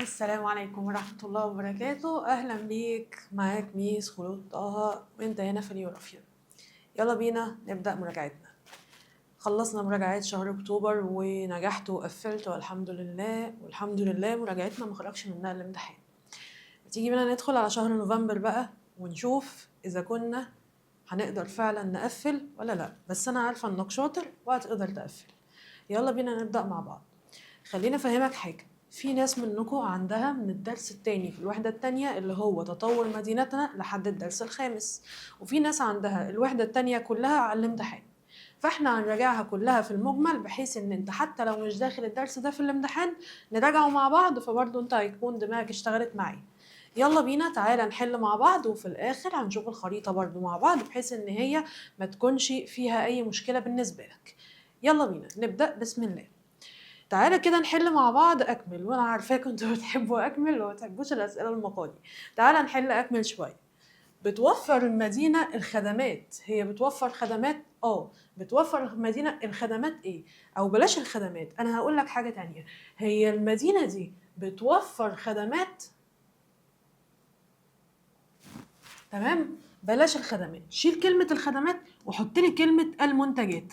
السلام عليكم ورحمة الله وبركاته. أهلا بيك، معاك ميس خلود طه وانت هنا في اليورافيا. يلا بينا نبدأ مراجعتنا. خلصنا مراجعات شهر أكتوبر ونجحت وقفلت والحمد لله، والحمد لله مراجعتنا ما خرجش منها الامتحان. تيجي بينا ندخل على شهر نوفمبر بقى ونشوف إذا كنا هنقدر فعلا نقفل ولا لأ، بس أنا عارفة إنك شاطر وهتقدر تقفل. يلا بينا نبدأ مع بعض. خليني أفهمك حاجة، في ناس منكم عندها من الدرس التاني في الوحدة التانية اللي هو تطور مدينتنا لحد الدرس الخامس، وفي ناس عندها الوحدة التانية كلها على الامتحان. فاحنا هنراجعها كلها في المجمل بحيث ان انت حتى لو مش داخل الدرس ده في الامتحان نراجعه مع بعض، فبرضه انت هيكون دماغك اشتغلت معايا. يلا بينا تعالى نحل مع بعض، وفي الاخر هنشوف الخريطة برضه مع بعض بحيث ان هي ما تكونش فيها اي مشكلة بالنسبة لك. يلا بينا نبدأ بسم الله. تعالى كده نحل مع بعض أكمل، وأنا عارفاكم انتوا بتحبوا أكمل وما بتحبوش الأسئلة المقالي. تعالى نحل أكمل شوية. بتوفر المدينة الخدمات، هي بتوفر خدمات بتوفر المدينة الخدمات ايه؟ أو بلاش الخدمات، أنا هقول لك حاجة تانية. هي المدينة دي بتوفر خدمات، تمام؟ بلاش الخدمات، شيل كلمة الخدمات وحط لي كلمة المنتجات.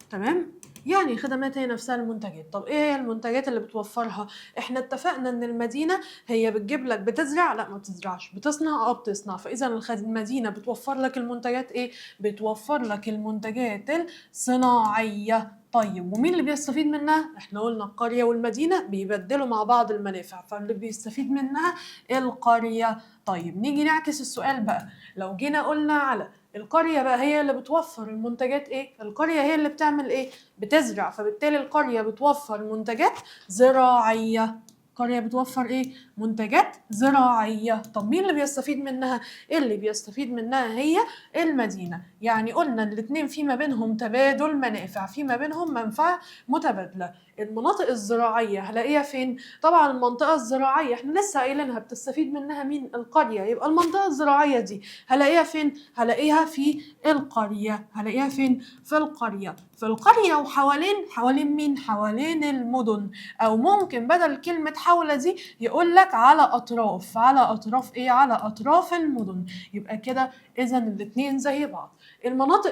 تمام، يعني خدمات هي نفسها المنتجات. طب ايه هي المنتجات اللي بتوفرها؟ احنا اتفقنا ان المدينه هي بتجيب لك، بتزرع؟ لا ما بتزرعش. بتصنع؟ بتصنع. فاذا المدينه بتوفر لك المنتجات ايه؟ بتوفر لك المنتجات الصناعيه. طيب ومين اللي بيستفيد منها؟ احنا قلنا القريه والمدينه بيبدلوا مع بعض المنافع، فاللي بيستفيد منها القريه. طيب نيجي نعكس السؤال بقى. لو جينا قلنا على القرية بقى هي اللي بتوفر المنتجات ايه؟ القرية هي اللي بتعمل ايه؟ بتزرع، فبالتالي القرية بتوفر منتجات زراعية. قرية بتوفر ايه؟ منتجات زراعية. طب مين اللي بيستفيد منها؟ اللي بيستفيد منها هي المدينة. يعني قلنا الاتنين في ما بينهم تبادل منافع، في ما بينهم منفعة متبادلة. المناطق الزراعية هلاقيها فين؟ طبعا المنطقة الزراعية احنا لسه قايلينها بتستفيد منها مين؟ القرية. يبقى المنطقة الزراعية دي هلاقيها فين؟ هلاقيها في القرية. هلاقيها فين؟ في القرية. في القرية وحوالين مين؟ حوالين المدن. أو ممكن بدل كلمة حول دي يقول لك على أطراف. على أطراف إيه؟ على أطراف المدن. يبقى كده إذا الاتنين زي بعض. المناطق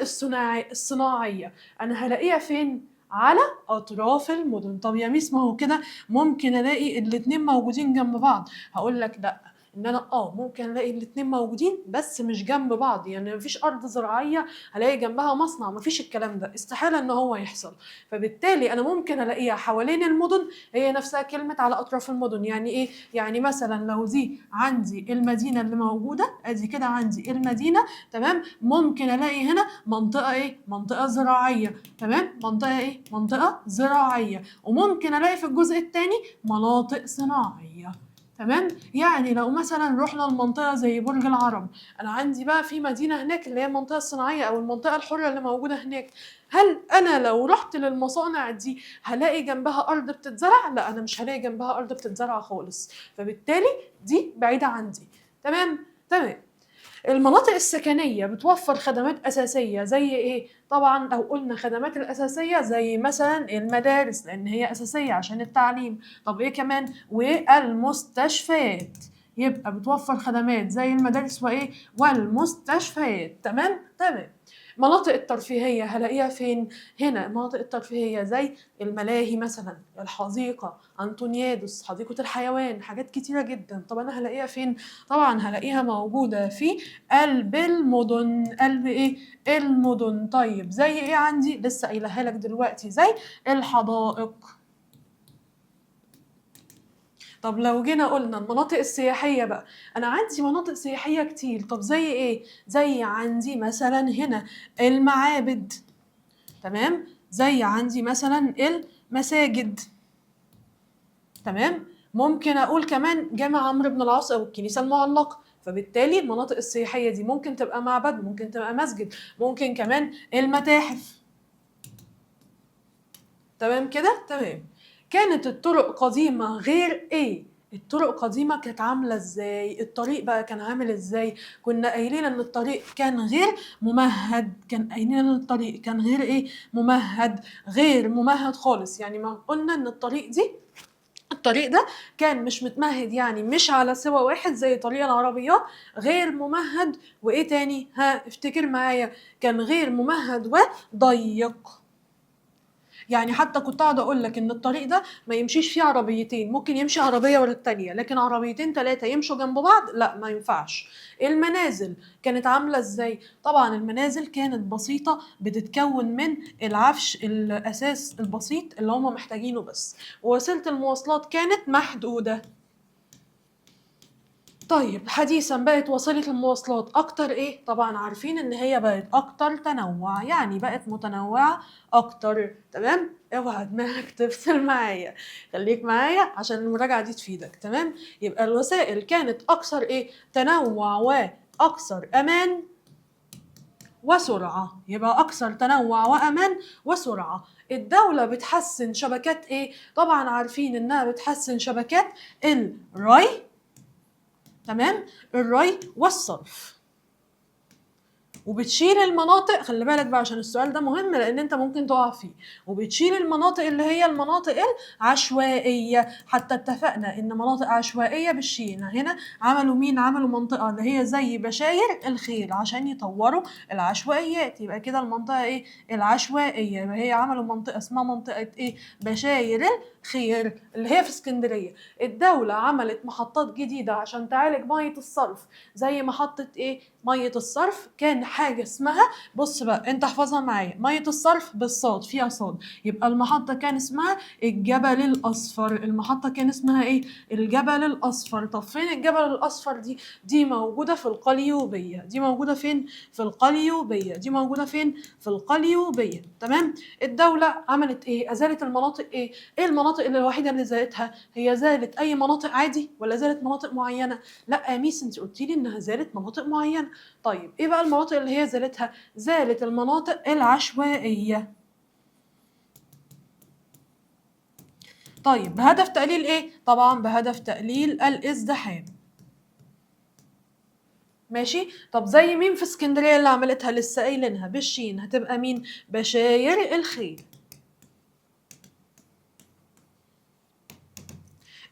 الصناعية أنا هلاقيها فين؟ على أطراف المدن. طب يا ميس ما هو كده ممكن ألاقي الاتنين موجودين جنب بعض. هقول لك لأ، ان انا ممكن الاقي الاتنين موجودين بس مش جنب بعض. يعني مفيش ارض زراعيه هلاقي جنبها مصنع، مفيش الكلام ده، استحاله ان هو يحصل. فبالتالي انا ممكن الاقيها حوالين المدن، هي نفسها كلمه على اطراف المدن. يعني ايه؟ يعني مثلا لو دي عندي المدينه اللي موجوده ادي كده عندي المدينه، تمام، ممكن الاقي هنا منطقه ايه؟ منطقه زراعيه. تمام، منطقه ايه؟ منطقه زراعيه. وممكن الاقي في الجزء الثاني مناطق صناعيه. تمام، يعني لو مثلا رحنا لمنطقه زي برج العرب، انا عندي بقى في مدينه هناك اللي هي المنطقه الصناعيه او المنطقه الحره اللي موجوده هناك. هل انا لو رحت للمصانع دي هلاقي جنبها ارض بتتزرع؟ لا، انا مش هلاقي جنبها ارض بتتزرع خالص، فبالتالي دي بعيده عندي. تمام تمام. المناطق السكنية بتوفر خدمات أساسية زي إيه؟ طبعا لو قلنا خدمات الأساسية زي مثلا المدارس لأن هي أساسية عشان التعليم. طب إيه كمان؟ والمستشفيات. يبقى بتوفر خدمات زي المدارس وإيه؟ والمستشفيات. تمام؟ تمام. مناطق الترفيهية هلاقيها فين؟ هنا المناطق الترفيهية زي الملاهي مثلا، الحديقة، أنطونيادوس، حديقة الحيوان، حاجات كتيرة جدا. طب أنا هلاقيها فين؟ طبعا هلاقيها موجودة في قلب المدن. قلب ايه؟ المدن. طيب زي ايه عندي؟ لسه قايلها لك دلوقتي، زي الحدائق. طب لو جينا قلنا المناطق السياحية بقى، أنا عندي مناطق سياحية كتير. طب زي إيه؟ زي عندي مثلا هنا المعابد. تمام؟ زي عندي مثلا المساجد. تمام، ممكن اقول كمان جامع عمرو بن العاص او الكنيسه المعلقه. فبالتالي المناطق السياحيه دي ممكن تبقى معبد، ممكن تبقى مسجد، ممكن كمان المتاحف. تمام كده؟ تمام. كانت الطرق قديمه غير ايه؟ الطرق قديمة كانت عاملة ازاي؟ الطريق بقى كان عامل ازاي؟ كنا قايلين ان الطريق كان غير ممهد. كان قايلين ان الطريق كان غير ايه؟ ممهد. غير ممهد خالص. يعني ما قلنا ان الطريق دي الطريق ده كان مش متمهد، يعني مش على سوى واحد زي طريق العربيات، غير ممهد. وايه تاني؟ ها افتكر معايا، كان غير ممهد وضيق. يعني حتى كنت قاعده اقول لك ان الطريق ده ما يمشيش فيه عربيتين، ممكن يمشي عربيه ورا التانيه، لكن عربيتين ثلاثه يمشوا جنب بعض لا، ما ينفعش. المنازل كانت عامله ازاي؟ طبعا المنازل كانت بسيطه، بتتكون من العفش الاساس البسيط اللي هم محتاجينه بس، ووسيله المواصلات كانت محدوده. طيب حديثا بقت وسيلة المواصلات أكتر إيه؟ طبعا عارفين إن هي بقت أكتر تنوع، يعني بقت متنوعة أكتر. تمام؟ اوعى دماغك تفصل معايا، خليك معايا عشان المراجعة دي تفيدك. تمام؟ يبقى الوسائل كانت أكثر إيه؟ تنوع وأكثر أمان وسرعة. يبقى أكثر تنوع وأمان وسرعة. الدولة بتحسن شبكات إيه؟ طبعا عارفين إنها بتحسن شبكات الري، تمام، الري والصرف، وبتشيل المناطق، خلي بالك بقى عشان السؤال ده مهم لان انت ممكن تقع فيه، وبتشيل المناطق اللي هي المناطق العشوائيه. حتى اتفقنا ان مناطق عشوائيه بتشيل. هنا عملوا مين؟ عملوا منطقه اللي هي زي بشاير الخيل عشان يطوروا العشوائيات. يبقى كده المنطقه ايه؟ العشوائيه. يبقى هي عملوا منطقه اسمها منطقه ايه؟ بشاير الخير اللي هي في اسكندريه. الدوله عملت محطات جديده عشان تعالج ميه الصرف، زي محطه ايه؟ ميه الصرف كان حاجه اسمها، بص بقى انت احفظها معايا، ميه الصرف بالصاد، فيها صاد. يبقى المحطه كان اسمها الجبل الاصفر. المحطه كان اسمها ايه؟ الجبل الاصفر. طب فين الجبل الاصفر دي؟ دي موجوده في القليوبيه. دي موجوده فين؟ في القليوبيه. دي موجوده فين؟ في القليوبيه. تمام. الدوله عملت ايه؟ ازالت المناطق ايه؟ ايه المناطق اللي الوحيده اللي زالتها؟ هي زالت اي مناطق عادي ولا زالت مناطق معينه؟ لا يا ميس انت قلتي لي انها زالت مناطق معينه. طيب ايه بقى المناطق اللي هي زالتها؟ زالت المناطق العشوائيه. طيب بهدف تقليل ايه؟ طبعا بهدف تقليل الازدحام. ماشي. طب زي مين في اسكندريه اللي عملتها؟ لسه قايلينها بالشين، هتبقى مين؟ بشاير الخيل.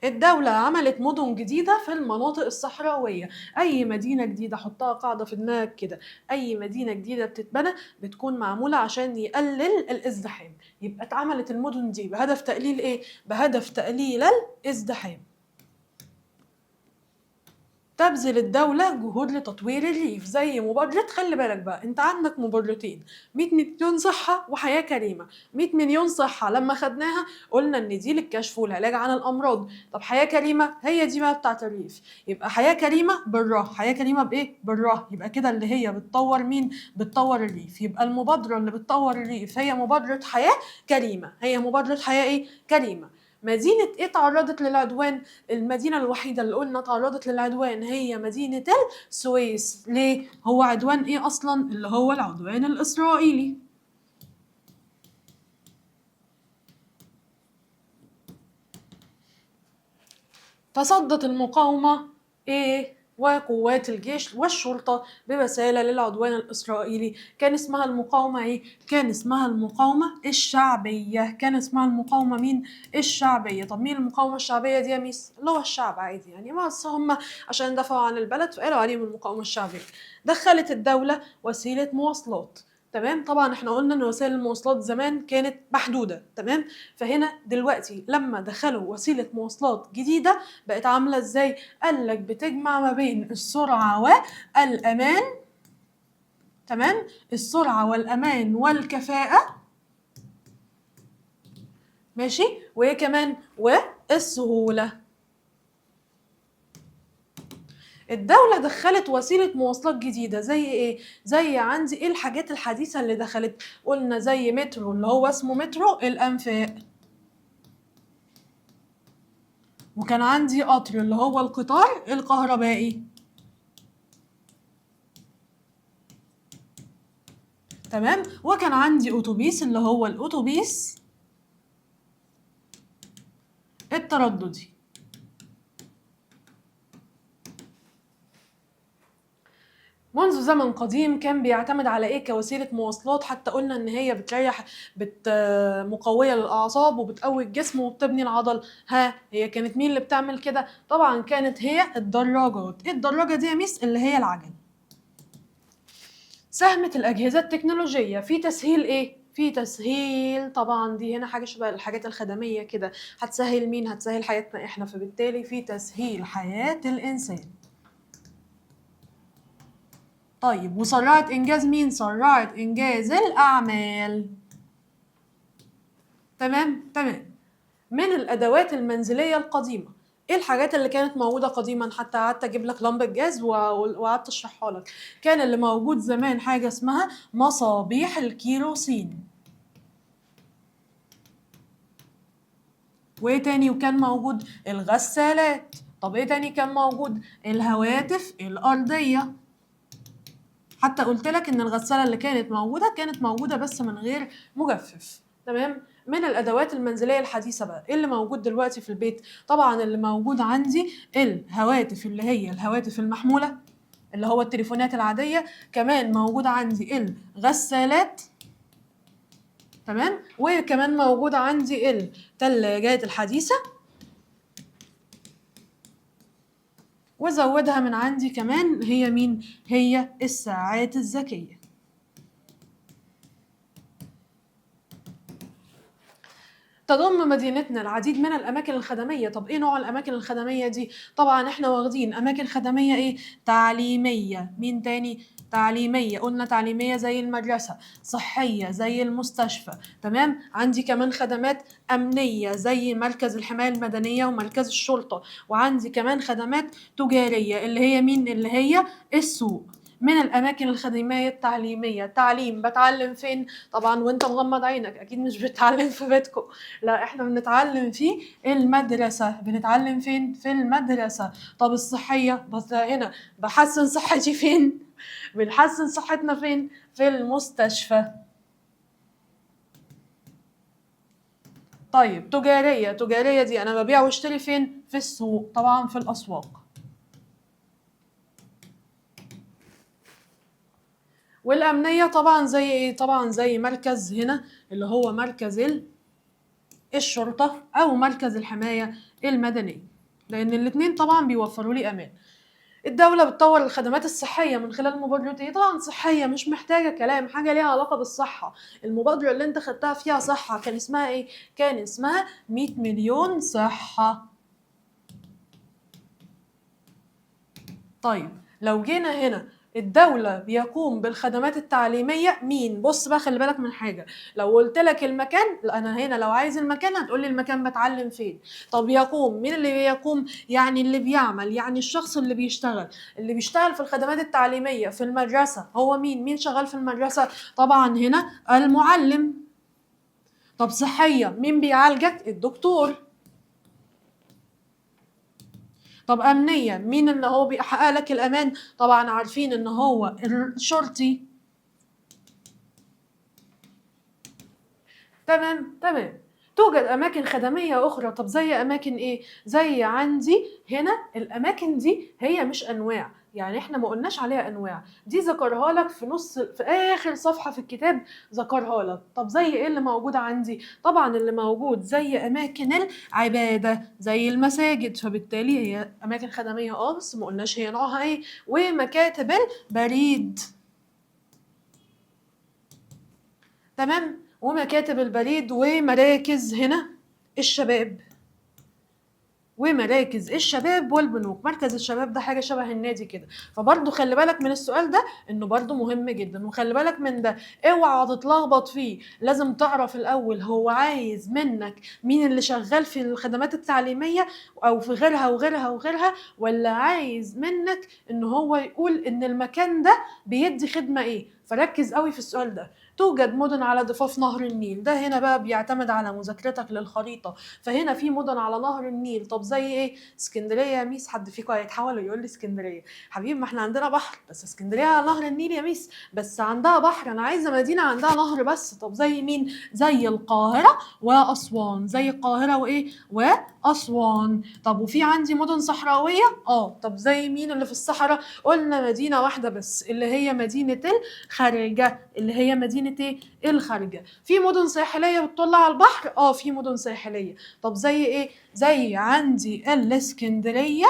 الدولة عملت مدن جديدة في المناطق الصحراوية. أي مدينة جديدة، حطها قاعدة في دماغك كده، أي مدينة جديدة بتتبنى بتكون معمولة عشان يقلل الازدحام. يبقى اتعملت المدن دي بهدف تقليل إيه؟ بهدف تقليل الازدحام. تبذل الدولة جهود لتطوير الريف زي مبادرة، خلي بالك بقى انت عندك مبادرتين، 100 مليون صحة وحياة كريمة. 100 مليون صحة لما خدناها قلنا ان دي للكشف والعلاج عن الامراض. طب حياة كريمة هي دي بقى بتاعت الريف. يبقى حياة كريمة بالراه. حياة كريمة بايه؟ بالراه. يبقى كده اللي هي بتطور مين؟ بتطور الريف. يبقى المبادرة اللي بتطور الريف هي مبادرة حياة كريمة. هي مبادرة حياة ايه؟ كريمة. مدينة ايه تعرضت للعدوان؟ المدينة الوحيدة اللي قلنا تعرضت للعدوان هي مدينة السويس. ليه؟ هو عدوان ايه اصلا؟ اللي هو العدوان الاسرائيلي. تصدت المقاومة ايه؟ وقوات الجيش والشرطة ببسالة للعدوان الإسرائيلي. كان اسمها المقاومة ايه؟ كان اسمها المقاومة الشعبية. كان اسمها المقاومة مين؟ الشعبية. طب مين المقاومة الشعبية دي يا ميس؟ اللي هو الشعب عادي يعني، بس هم عشان دفعوا عن البلد فقالوا عليهم المقاومة الشعبية. دخلت الدولة وسيلة مواصلات. تمام. طبعا احنا قلنا ان وسائل المواصلات زمان كانت محدودة. تمام. فهنا دلوقتي لما دخلوا وسيلة مواصلات جديدة بقت عاملة ازاي؟ قالك بتجمع ما بين السرعة والأمان. تمام. السرعة والأمان والكفاءة. ماشي. وإيه كمان؟ والسهولة. الدولة دخلت وسيلة مواصلات جديدة زي ايه؟ زي عندي ايه الحاجات الحديثة اللي دخلت؟ قلنا زي مترو اللي هو اسمه مترو الأنفاق، وكان عندي قطر اللي هو القطار الكهربائي. تمام. وكان عندي أتوبيس اللي هو الأتوبيس الترددي. منذ زمن قديم كان بيعتمد على ايه كوسيله مواصلات، حتى قلنا ان هي بتريح، مقويه للاعصاب وبتقوي الجسم وبتبني العضل. ها، هي كانت مين اللي بتعمل كده؟ طبعا كانت هي الدراجات. ايه الدراجه دي يا ميس؟ اللي هي العجل. ساهمت الاجهزه التكنولوجيه في تسهيل ايه؟ في تسهيل، طبعا دي هنا حاجه شبه الحاجات الخدميه كده، هتسهل مين؟ هتسهل حياتنا احنا، فبالتالي في تسهيل حياه الانسان. طيب، وسرعت انجاز مين؟ سرعت انجاز الاعمال. تمام تمام. من الادوات المنزليه القديمه، ايه الحاجات اللي كانت موجوده قديما؟ حتى قعدت اجيب لك لمبه جاز وقعدت اشرحها لك. كان اللي موجود زمان حاجه اسمها مصابيح الكيروسين. وايه تاني وكان موجود؟ الغسالات. طب ايه تاني كان موجود؟ الهواتف الارضيه. حتى قلت لك ان الغساله اللي كانت موجوده بس من غير مجفف. تمام. من الادوات المنزليه الحديثه بقى، ايه اللي موجود دلوقتي في البيت؟ طبعا اللي موجود عندي الهواتف، اللي هي الهواتف المحموله، اللي هو التليفونات العاديه. كمان موجود عندي الغسالات. تمام. وكمان موجود عندي الثلاجات الحديثه. وزودها من عندي كمان، هي مين؟ هي الساعات الذكيه. تضم مدينتنا العديد من الأماكن الخدمية. طب إيه نوع الأماكن الخدمية دي؟ طبعا إحنا واخدين أماكن خدمية إيه؟ تعليمية. مين تاني؟ تعليمية. قلنا تعليمية زي المدرسة، صحية زي المستشفى. تمام. عندي كمان خدمات أمنية زي مركز الحماية المدنية ومركز الشرطة. وعندي كمان خدمات تجارية، اللي هي مين؟ اللي هي السوق. من الأماكن الخدمية التعليمية، تعليم بتعلم فين؟ طبعا وانت مغمض عينك، أكيد مش بتعلم في بيتكم، لا احنا بنتعلم في المدرسة. بنتعلم فين؟ في المدرسة. طب الصحية، بس هنا بحسن صحتي فين؟ بنحسن صحتنا فين؟ في المستشفى. طيب تجارية، تجارية دي أنا ببيع واشتري فين؟ في السوق، طبعا في الأسواق. والأمنية طبعا زي إيه؟ طبعا زي مركز هنا اللي هو مركز الشرطة أو مركز الحماية المدنية، لأن الاتنين طبعا بيوفروا لي أمان. الدولة بتطور الخدمات الصحية من خلال مبادرات ايه؟ طبعا صحية، مش محتاجة كلام، حاجة ليها علاقة بالصحة. المبادرة اللي انت خدتها فيها صحة كان اسمها ايه؟ كان اسمها 100 مليون صحة. طيب لو جينا هنا، الدولة بيقوم بالخدمات التعليمية مين؟ بص بقى، خلي بالك من حاجة. لو قلت لك المكان، أنا هنا لو عايز المكان هتقول لي المكان بتعلم فين. طب يقوم، مين اللي بيقوم؟ يعني اللي بيعمل، يعني الشخص اللي بيشتغل. اللي بيشتغل في الخدمات التعليمية في المدرسة هو مين؟ مين شغال في المدرسة؟ طبعا هنا المعلم. طب صحية، مين بيعالجك؟ الدكتور. طب أمنية، مين اللي هو بيحقق لك الأمان؟ طبعا عارفين إن هو الشرطي. تمام تمام. توجد أماكن خدمية أخرى. طب زي أماكن إيه؟ زي عندي هنا الأماكن دي هي مش أنواع، يعني إحنا ما قلناش عليها أنواع، دي ذكرها لك في آخر صفحة في الكتاب ذكرها لك. طب زي إيه اللي موجود عندي؟ طبعا اللي موجود زي أماكن العبادة زي المساجد، فبالتالي هي أماكن خدمية بس ما قلناش هي نوعها إيه. ومكاتب البريد. تمام. ومكاتب البريد ومراكز هنا الشباب. ومراكز الشباب والبنوك. مركز الشباب ده حاجه شبه النادي كده، فبرضه خلي بالك من السؤال ده انه برضه مهم جدا، وخلي بالك من ده، اوعى تتلخبط فيه. لازم تعرف الاول هو عايز منك مين اللي شغال في الخدمات التعليميه او في غيرها وغيرها وغيرها، ولا عايز منك ان هو يقول ان المكان ده بيدي خدمه ايه. فركز قوي في السؤال ده. توجد مدن على ضفاف نهر النيل. ده هنا بقى بيعتمد على مذاكرتك للخريطة. فهنا في مدن على نهر النيل. طب زي ايه؟ اسكندرية يا ميس. حد فيكم هيتحول ويقول لي اسكندرية؟ حبيبي ما احنا عندنا بحر، بس اسكندرية على نهر النيل يا ميس، بس عندها بحر. انا عايزة مدينة عندها نهر بس. طب زي مين؟ زي القاهرة وأسوان. زي القاهرة وايه؟ وأسوان. طب وفي عندي مدن صحراوية؟ طب زي مين اللي في الصحراء؟ قلنا مدينة واحدة بس، اللي هي مدينة الخارجة. اللي هي مدينة ايه؟ الخارجة. في مدن ساحلية بتطل على البحر؟ في مدن ساحلية. طب زي ايه؟ زي عندي الاسكندرية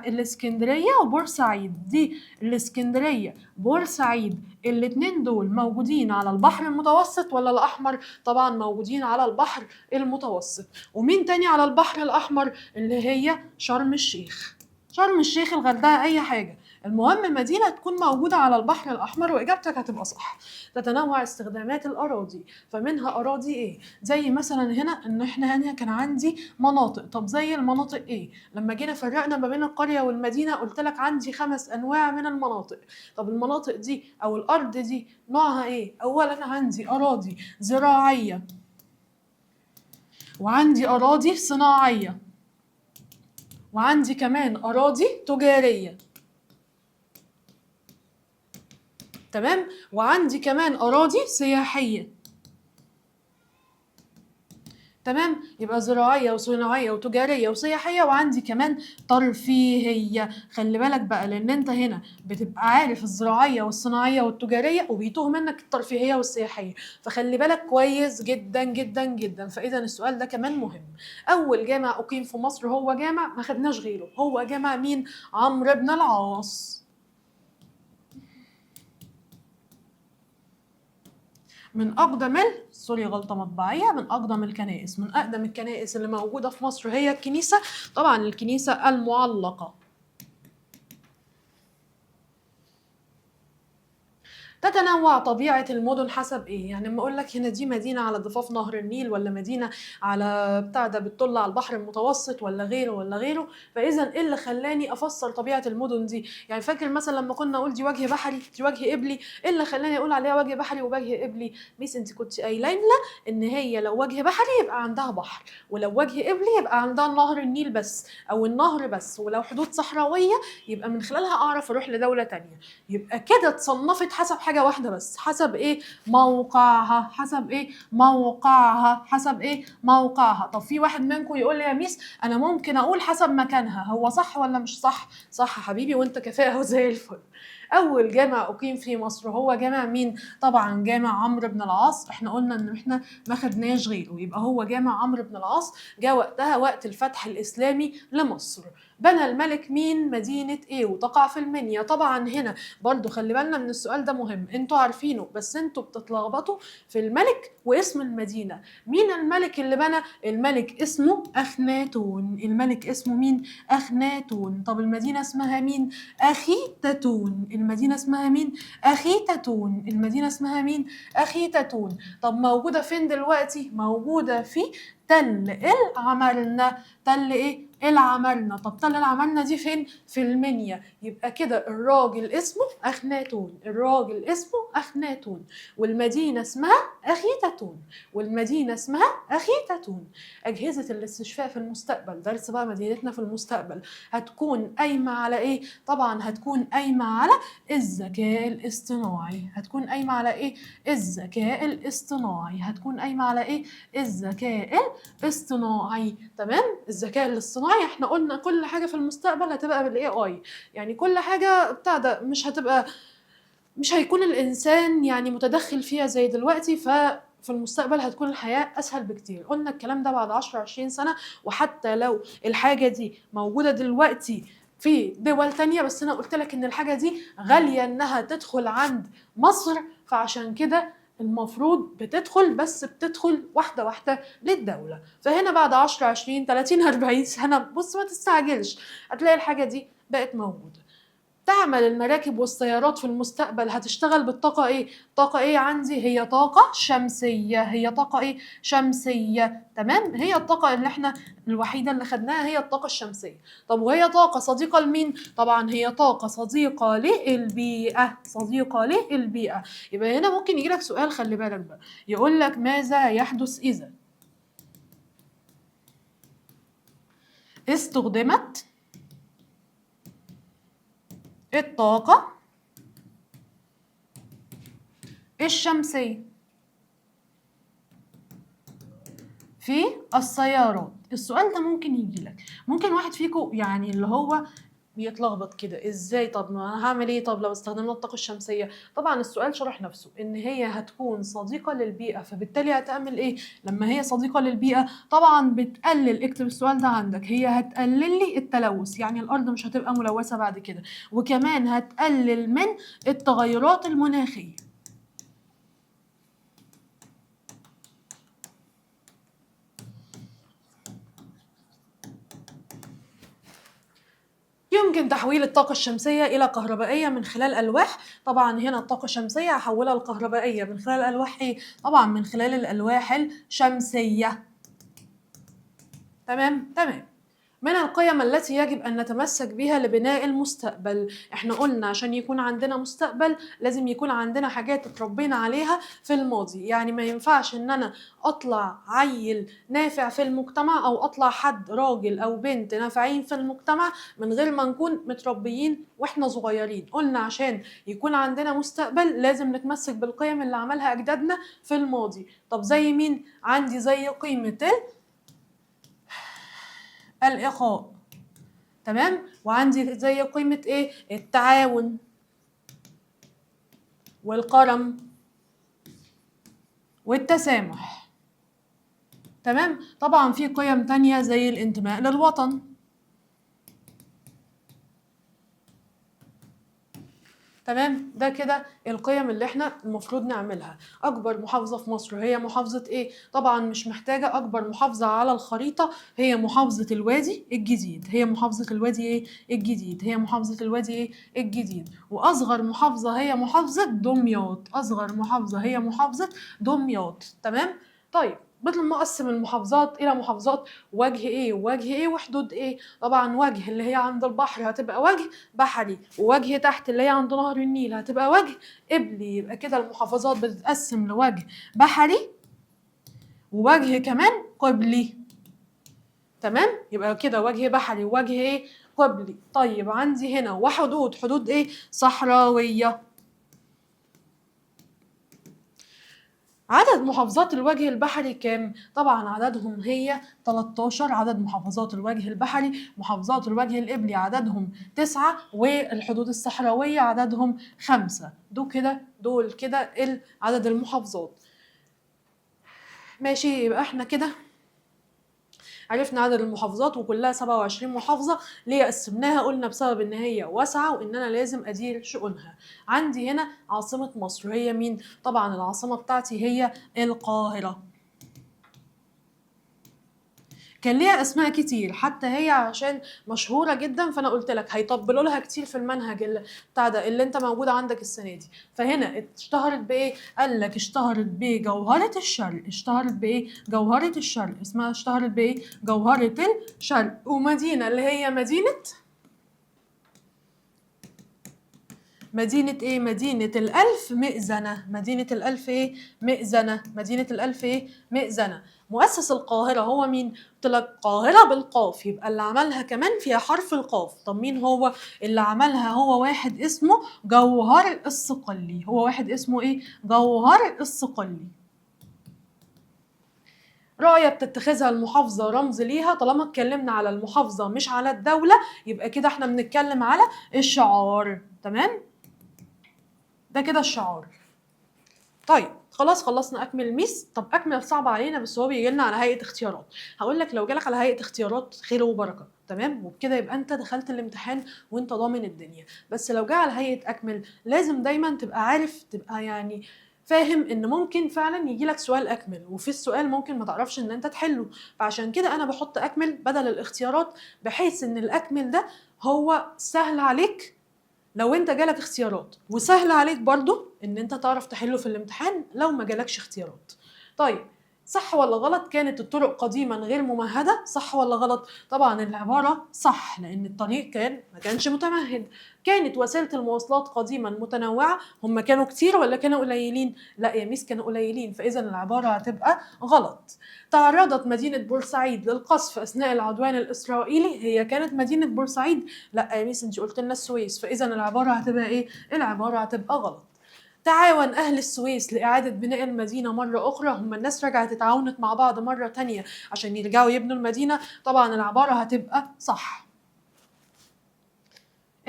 الاسكندرية وبورسعيد. دي الاسكندرية بورسعيد الاتنين دول موجودين على البحر المتوسط ولا الأحمر؟ طبعا موجودين على البحر المتوسط. ومين تاني على البحر الأحمر؟ اللي هي شرم الشيخ. شرم الشيخ، الغردقة، أي حاجة، المهم مدينة تكون موجودة على البحر الأحمر. وإجابتك هتبقى صح. تتنوع استخدامات الأراضي، فمنها أراضي إيه؟ زي مثلا هنا إن إحنا هنا كان عندي مناطق. طب زي المناطق إيه؟ لما جينا فرقنا ما بين القرية والمدينة قلت لك عندي 5 أنواع من المناطق. طب المناطق دي أو الأرض دي نوعها إيه؟ أولا عندي أراضي زراعية، وعندي أراضي صناعية، وعندي كمان أراضي تجارية. تمام؟ وعندي كمان أراضي سياحية. تمام؟ يبقى زراعية وصناعية وتجارية وسياحية، وعندي كمان ترفيهية. خلي بالك بقى، لأن أنت هنا بتبقى عارف الزراعية والصناعية والتجارية وبيتوه منك الترفيهية والسياحية، فخلي بالك كويس جدا جدا جدا. فإذا السؤال ده كمان مهم. أول جامع أقيم في مصر هو جامع ما خدناش غيره، هو جامع مين؟ عمرو بن العاص. من أقدم سوري غلطة مطبعية، من أقدم الكنائس، من أقدم الكنائس اللي موجودة في مصر هي الكنيسة، طبعا الكنيسة المعلقة. تتنوع طبيعة المدن حسب ايه؟ يعني لما اقول لك هنا دي مدينة على ضفاف نهر النيل، ولا مدينة على بتاع ده بتطل على البحر المتوسط، ولا غيره ولا غيره. فاذا ايه اللي خلاني افسر طبيعة المدن دي؟ يعني فاكر مثلا لما كنا نقول دي وجه بحري، دي وجه قبلي، ايه اللي خلاني اقول عليها وجه بحري ووجه قبلي؟ ميس انت كنت قايله لنا ان هي لو وجه بحري يبقى عندها بحر، ولو وجه قبلي يبقى عندها نهر النيل بس او النهر بس، ولو حدود صحراوية يبقى من خلالها اعرف اروح لدولة تانية. يبقى كده اتصنفت حسب حاجة واحدة بس، حسب ايه؟ موقعها. حسب ايه؟ موقعها. حسب ايه؟ موقعها. طب في واحد منكم يقول لي يا ميس انا ممكن اقول حسب مكانها، هو صح ولا مش صح؟ صح حبيبي، وانت كفاءة وزي الفل. اول جامع اقيم في مصر هو جامع مين؟ طبعا جامع عمرو بن العاص. احنا قلنا ان احنا ما خدناش غيره، يبقى هو جامع عمرو بن العاص. جاء وقتها وقت الفتح الاسلامي لمصر. بنى الملك مين مدينة ايه؟ وتقع في المنيا. طبعا هنا برضو خلي بالنا من السؤال ده مهم، انتوا عارفينه بس انتوا بتتلخبطوا في الملك واسم المدينة. مين الملك اللي بنى؟ الملك اسمه أخناتون. الملك اسمه مين؟ أخناتون. طب المدينة اسمها مين؟ أخيتاتون. المدينة اسمها مين؟ أخيتاتون. المدينة اسمها مين؟ أخيتاتون. طب موجودة فين دلوقتي؟ موجودة في تل العمرنة. تل ايه؟ العمرنة. طب تل العمرنة دي فين؟ في المنيا. يبقى كده الراجل اسمه أخناتون، الراجل اسمه أخناتون، والمدينة اسمها أخيتاتون، والمدينة اسمها أخيتاتون. أجهزة الاستشفاء في المستقبل، درس بقى مدينتنا في المستقبل، هتكون قايمة على إيه؟ طبعا هتكون قايمة على الذكاء الاصطناعي. هتكون قايمة على إيه؟ الذكاء الاصطناعي. هتكون قايمة على إيه؟ الذكاء الاصطناعي. تمام؟ الذكاء الاصطناعي احنا قلنا كل حاجة في المستقبل هتبقى بالاي اي، يعني كل حاجة بتاع ده مش هيكون الانسان يعني متدخل فيها زي دلوقتي. في المستقبل هتكون الحياة أسهل بكتير. قلنا الكلام ده بعد 10-20 سنة، وحتى لو الحاجة دي موجودة دلوقتي في دول تانية، بس أنا قلت لك إن الحاجة دي غالية إنها تدخل عند مصر، فعشان كده المفروض بتدخل، بس بتدخل واحدة واحدة للدولة. فهنا بعد 10-20-30-40 سنة، بص ما تستعجلش، هتلاقي الحاجة دي بقت موجودة. تعمل المراكب والسيارات في المستقبل هتشتغل بالطاقة ايه؟ طاقة ايه عندي؟ هي طاقة شمسية. هي طاقة ايه؟ شمسية. تمام؟ هي الطاقة اللي احنا الوحيدة اللي خدناها هي الطاقة الشمسية. طب وهي طاقة صديقة لمين؟ طبعا هي طاقة صديقة للبيئة. صديقة للبيئة. يبقى هنا ممكن يجيلك سؤال، خلي بالك بقى، يقول لك ماذا يحدث إذا استخدمت الطاقة الشمسية في السيارات. السؤال ده ممكن يجيلك، ممكن واحد فيكم يعني اللي هو بيتلخبط كده، ازاي؟ طب ما انا هعمل ايه طب لو استخدمنا الطاقه الشمسيه؟ طبعا السؤال شرح نفسه، ان هي هتكون صديقه للبيئه، فبالتالي هتعمل ايه لما هي صديقه للبيئه؟ طبعا بتقلل، اكتب السؤال ده عندك، هي هتقلل لي التلوث، يعني الارض مش هتبقى ملوثه بعد كده، وكمان هتقلل من التغيرات المناخيه. يمكن تحويل الطاقة الشمسية إلى كهربائية من خلال ألواح. طبعا هنا الطاقة الشمسية هحولها لكهربائية من خلال ألواح إيه؟ طبعا من خلال الألواح الشمسية. تمام؟ تمام. من القيم التي يجب أن نتمسك بها لبناء المستقبل. احنا قلنا عشان يكون عندنا مستقبل لازم يكون عندنا حاجات اتربينا عليها في الماضي، يعني ما ينفعش ان انا اطلع عيل نافع في المجتمع او اطلع حد راجل او بنت نافعين في المجتمع من غير ما نكون متربيين واحنا صغيرين. قلنا عشان يكون عندنا مستقبل لازم نتمسك بالقيم اللي عملها اجدادنا في الماضي. طب زي مين؟ عندي زي قيمة الإخاء. تمام؟ وعندي زي قيمة ايه؟ التعاون والكرم والتسامح. تمام؟ طبعا في قيم تانية زي الانتماء للوطن. تمام؟ ده كده القيم اللي احنا المفروض نعملها. اكبر محافظة في مصر هي محافظة ايه؟ طبعا مش محتاجة، اكبر محافظة على الخريطة هي محافظة الوادي الجديد. هي محافظة الوادي ايه؟ الجديد. هي محافظة الوادي ايه؟ الجديد. واصغر محافظة هي محافظة دمياط. اصغر محافظة هي محافظة دمياط. تمام؟ طيب بنقسم المحافظات الى محافظات وجه ايه ووجه ايه وحدود ايه. طبعا وجه اللي هي عند البحر هتبقى وجه بحري، ووجه تحت اللي هي عند نهر النيل هتبقى وجه قبلي. يبقى كده المحافظات بتتقسم لوجه بحري ووجه كمان قبلي. تمام؟ يبقى كده وجه بحري ووجه ايه؟ قبلي. طيب عندي هنا وحدود، حدود ايه؟ صحراوية. عدد محافظات الوجه البحري كام؟ طبعا عددهم هي 13 عدد محافظات الوجه البحري. محافظات الوجه القبلي عددهم 9، والحدود الصحراوية عددهم 5. دول كده عدد المحافظات. ماشي، يبقى احنا كده عرفنا عدد المحافظات وكلها 27 محافظة. ليه قسمناها؟ قلنا بسبب ان هي واسعة وان انا لازم ادير شؤونها. عندي هنا عاصمة مصر هي مين؟ طبعا العاصمة بتاعتي هي القاهرة. كان ليها اسماء كتير، حتى هي عشان مشهوره جدا فانا قلت لك هيطبلوا لها كتير في المنهج بتاع ده اللي انت موجود عندك السنه دي. فهنا اشتهرت بايه؟ قال لك اشتهرت بجوهره الشرق. اشتهرت بايه؟ جوهره الشرق. اسمها اشتهرت بايه؟ جوهره الشرق. ومدينه اللي هي مدينة ايه؟ مدينة الألف مئذنة. مدينة الألف ايه؟ مئذنة. مدينة الألف ايه؟ مئذنة. مؤسس القاهرة هو مين؟ قلت لك القاهرة بالقاف، يبقى اللي عملها كمان فيها حرف القاف. طب مين هو اللي عملها؟ هو واحد اسمه جوهر الصقلي. هو واحد اسمه ايه؟ جوهر الصقلي. راية بتتخذها المحافظة رمز ليها. طالما اتكلمنا على المحافظة مش على الدولة يبقى كده احنا بنتكلم على الشعار. تمام؟ ده كده الشعار. طيب خلاص خلصنا اكمل الميس. طب اكمل صعب علينا بس هو بيجي لنا على هيئه اختيارات. هقول لك لو جالك على هيئه اختيارات خير وبركه، تمام، وبكده يبقى انت دخلت الامتحان وانت ضامن الدنيا. بس لو جه على هيئه اكمل لازم دايما تبقى عارف، تبقى يعني فاهم ان ممكن فعلا يجي لك سؤال اكمل، وفي السؤال ممكن ما تعرفش ان انت تحله. فعشان كده انا بحط اكمل بدل الاختيارات، بحيث ان الاكمل ده هو سهل عليك لو انت جالك اختيارات، وسهل عليك برضو ان انت تعرف تحله في الامتحان لو ما جالكش اختيارات. طيب صح ولا غلط كانت الطرق قديما غير ممهدة؟ صح ولا غلط؟ طبعا العبارة صح، لأن الطريق ما كانش متمهد. كانت وسيلة المواصلات قديما متنوعة، هم كانوا كتير ولا كانوا قليلين؟ لا يا ميس كانوا قليلين، فإذا العبارة هتبقى غلط. تعرضت مدينة بورسعيد للقصف أثناء العدوان الإسرائيلي، هي كانت مدينة بورسعيد؟ لا يا ميس انت قلت لنا السويس، فإذا العبارة هتبقى إيه؟ العبارة هتبقى غلط. تعاون أهل السويس لإعادة بناء المدينة مرة أخرى، هم الناس رجعت اتعاونت مع بعض مرة تانية عشان يرجعوا يبنوا المدينة؟ طبعا العبارة هتبقى صح.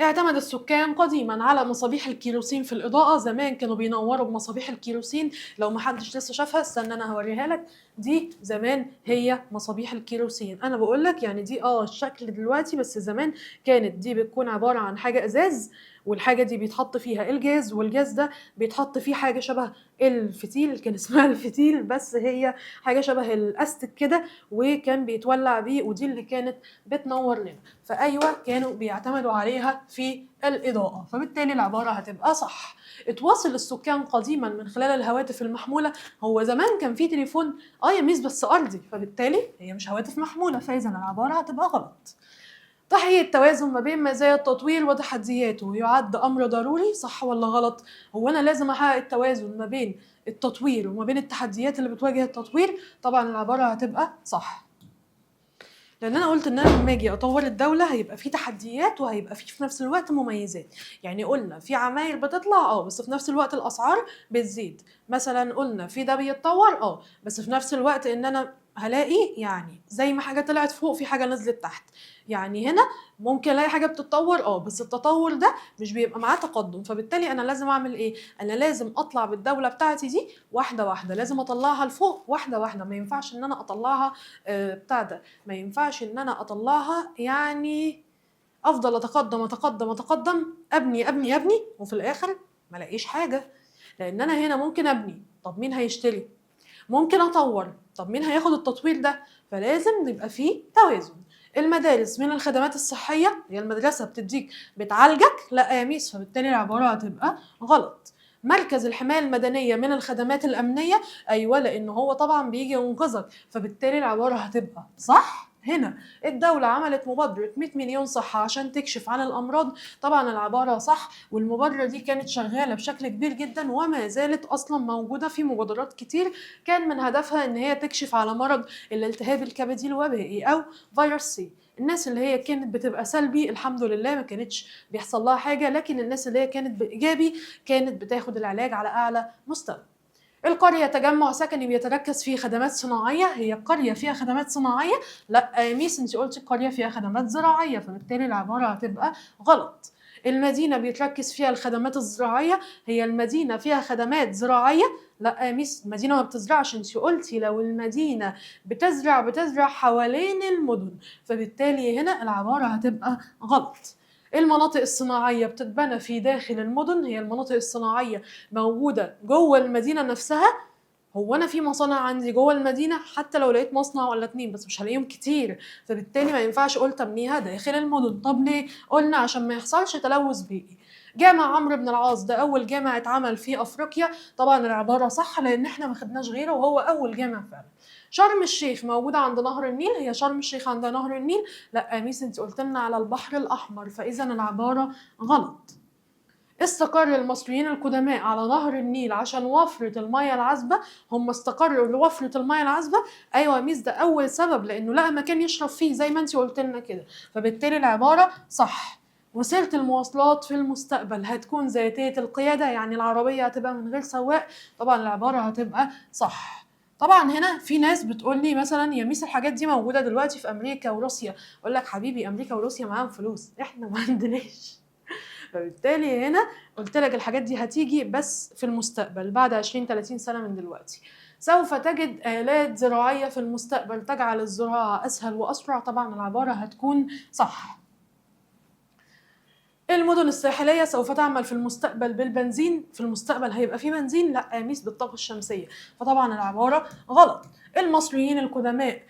اعتمد السكان قديما على مصابيح الكيروسين في الإضاءة، زمان كانوا بينوروا بمصابيح الكيروسين، لو محدش لسه شافها استنى أنا هوريها لك، دي زمان هي مصابيح الكيروسين. أنا بقول لك يعني دي الشكل دلوقتي، بس زمان كانت دي بتكون عبارة عن حاجة إزاز، والحاجة دي بيتحط فيها الجاز، والجاز ده بيتحط فيه حاجة شبه الفتيل، كان اسمها الفتيل، بس هي حاجة شبه الأستك كده، وكان بيتولع بيه، ودي اللي كانت بتنور لنا. فأيوة كانوا بيعتمدوا عليها في الإضاءة، فبالتالي العبارة هتبقى صح. اتواصل السكان قديما من خلال الهواتف المحمولة، هو زمان كان في تليفون يا ميس بس أرضي، فبالتالي هي مش هواتف محمولة، فإذا العبارة هتبقى غلط. تحقيق التوازن ما بين مزايا التطوير وتحدياته يعد أمر ضروري، صح ولا غلط؟ هو أنا لازم أحقق التوازن ما بين التطوير وما بين التحديات اللي بتواجه التطوير؟ طبعا العبارة هتبقى صح، لان انا قلت ان انا لما اجي اطور الدوله هيبقى في تحديات وهيبقى في نفس الوقت مميزات. يعني قلنا في عماير بتطلع بس في نفس الوقت الاسعار بتزيد، مثلا قلنا في ده بيتطور بس في نفس الوقت ان انا هلاقي يعني زي ما حاجه طلعت فوق في حاجه نزلت تحت. يعني هنا ممكن الاقي حاجه بتتطور بس التطور ده مش بيبقى معاه تقدم، فبالتالي انا لازم اعمل ايه؟ انا لازم اطلع بالدوله بتاعتي دي واحده واحده، لازم اطلعها لفوق واحده واحده، ما ينفعش ان انا اطلعها ما ينفعش ان انا اطلعها يعني افضل اتقدم اتقدم اتقدم، ابني ابني ابني وفي الاخر ما الاقيش حاجه. لان انا هنا ممكن ابني، طب مين هيشتري؟ ممكن اطور، طب مين هياخد التطوير ده؟ فلازم يبقى فيه توازن. المدارس من الخدمات الصحيه، هي المدرسه بتعالجك؟ لا يا ميس، فبالتالي العباره هتبقى غلط. مركز الحمايه المدنيه من الخدمات الامنيه، ايوه لان هو طبعا بيجي ينقذك، فبالتالي العباره هتبقى صح. هنا الدولة عملت مبادرة 100 مليون صحة عشان تكشف عن الأمراض، طبعا العبارة صح، والمبادرة دي كانت شغالة بشكل كبير جدا وما زالت أصلا موجودة في مبادرات كتير كان من هدفها إن هي تكشف على مرض الالتهاب الكبدي الوبائي أو فيروس سي. الناس اللي هي كانت بتبقى سلبي الحمد لله ما كانتش بيحصل لها حاجة، لكن الناس اللي هي كانت إيجابي كانت بتاخد العلاج على أعلى مستوى. القرية تجمع سكني بيتركز فيه خدمات صناعية، هي القرية فيها خدمات صناعية؟ لا يا ميس انت قلتي القرية فيها خدمات زراعية، فبالتالي العبارة هتبقى غلط. المدينة بيتركز فيها الخدمات الزراعية، هي المدينة فيها خدمات زراعية؟ لا يا ميس المدينة ما بتزرعش، انت قلتي لو المدينة بتزرع حوالين المدن، فبالتالي هنا العبارة هتبقى غلط. المناطق الصناعية بتتبنى في داخل المدن، هي المناطق الصناعية موجودة جوه المدينة نفسها؟ هو أنا في مصانع عندي جوه المدينة؟ حتى لو لقيت مصنع ولا اتنين بس مش هلاقيهم كتير، فبالتالي ما ينفعش قلت أبنيها داخل المدن. طب ليه؟ قلنا عشان ما يحصلش تلوث بيئي. جامع عمرو بن العاص ده أول جامع اتعمل في أفريقيا، طبعا العبارة صح لأن احنا ما خدناش غيره وهو أول جامع فعلا. شرم الشيخ موجودة عند نهر النيل، هي شرم الشيخ عند نهر النيل؟ لا يا ميس انت قلت لنا على البحر الأحمر، فإذا العبارة غلط. استقر المصريين القدماء على نهر النيل عشان وفرة المياه العذبة، هم استقروا لوفرة المياه العذبة؟ ايوه يا ميس ده اول سبب، لانه لقى مكان يشرب فيه زي ما انت قلت لنا كده، فبالتالي العبارة صح. وسيلة المواصلات في المستقبل هتكون ذاتية القيادة، يعني العربية هتبقى من غير سواق، طبعا العبارة هتبقى صح. طبعا هنا في ناس بتقول لي مثلا يا ميس الحاجات دي موجودة دلوقتي في امريكا وروسيا، اقول لك حبيبي امريكا وروسيا معاهم فلوس، احنا ما عندناش، فبالتالي هنا قلت لك الحاجات دي هتيجي بس في المستقبل بعد 20-30 سنة من دلوقتي. سوف تجد آلات زراعية في المستقبل تجعل الزراعة أسهل وأسرع، طبعا العبارة هتكون صح. المدن الساحلية سوف تعمل في المستقبل بالبنزين، في المستقبل هيبقى في بنزين؟ لا يا ميس بالطاقة الشمسية، فطبعا العبارة غلط. المصريين القدماء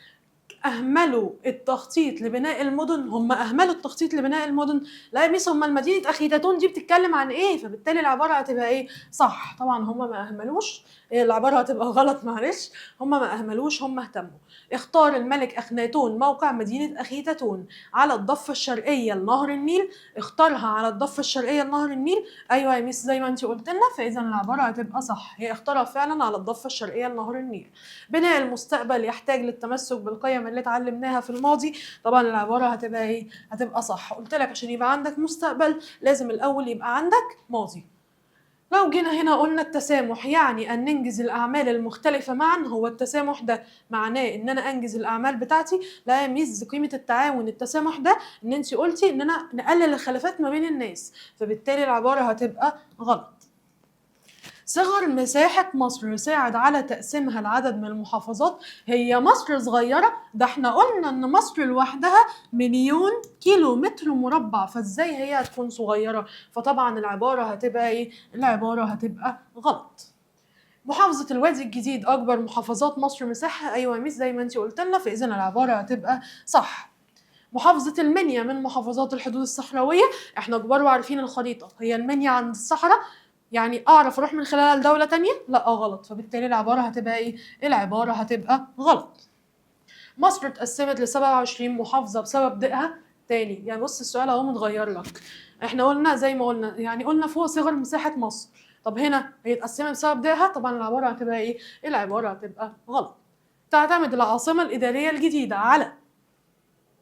أهملوا التخطيط لبناء المدن. هم أهملوا التخطيط لبناء المدن؟ لا يا ميس، هم المدينة أخيتاتون دي بتتكلم عن إيه؟ فبالتالي العبارة هتبقى إيه؟ صح. طبعا هم ما أهملوش، العبارة هتبقى غلط معلش. هم ما أهملوش، هم اهتموا. اختار الملك أخناتون موقع مدينة أخيتاتون على الضفة الشرقية لنهر النيل. اختارها على الضفة الشرقية لنهر النيل. أيوة يا ميس زي ما أنت قلت لنا، فإذا العبارة هتبقى صح، هي اختارها فعلا على الضفة الشرقية لنهر النيل. بناء المستقبل يحتاج للتمسك بالقيم اللي اتعلمناها في الماضي. طبعا العبارة هتبقى ايه؟ هتبقى صح. قلت لك عشان يبقى عندك مستقبل لازم الأول يبقى عندك ماضي. لو جينا هنا قلنا التسامح يعني أن ننجز الأعمال المختلفة معا. هو التسامح ده معناه إن أنا أنجز الأعمال بتاعتي؟ لا يا ميس، قيمة التعاون التسامح ده إن أنت قلتي إننا نقلل الخلافات ما بين الناس، فبالتالي العبارة هتبقى غلط. صغر مساحة مصر ساعد على تقسيمها لعدد من المحافظات. هي مصر صغيرة؟ ده احنا قلنا ان مصر لوحدها 1,000,000 كيلومتر مربع، فازاي هي هتكون صغيرة؟ فطبعا العبارة هتبقى ايه؟ العبارة هتبقى غلط. محافظة الوادي الجديد أكبر محافظات مصر مساحة. أيوة يا ميس زي ما انتي قلت لنا، فإذا العبارة هتبقى صح. محافظة المنيا من محافظات الحدود الصحراوية. احنا كبار وعارفين الخريطة، هي المنيا عند الصحراء، يعني اعرف اروح من خلالها لدولة تانية؟ لا غلط، فبالتالي العبارة هتبقى ايه؟ العبارة هتبقى غلط. مصر اتقسمت ل 27 محافظة بسبب ضيقها. تاني يعني بص السؤال اهو متغير لك. احنا قلنا زي ما قلنا، يعني قلنا فوق صغر مساحة مصر، طب هنا هي اتقسمت بسبب ضيقها. طبعا العبارة هتبقى ايه؟ العبارة هتبقى غلط. تعتمد العاصمة الإدارية الجديدة على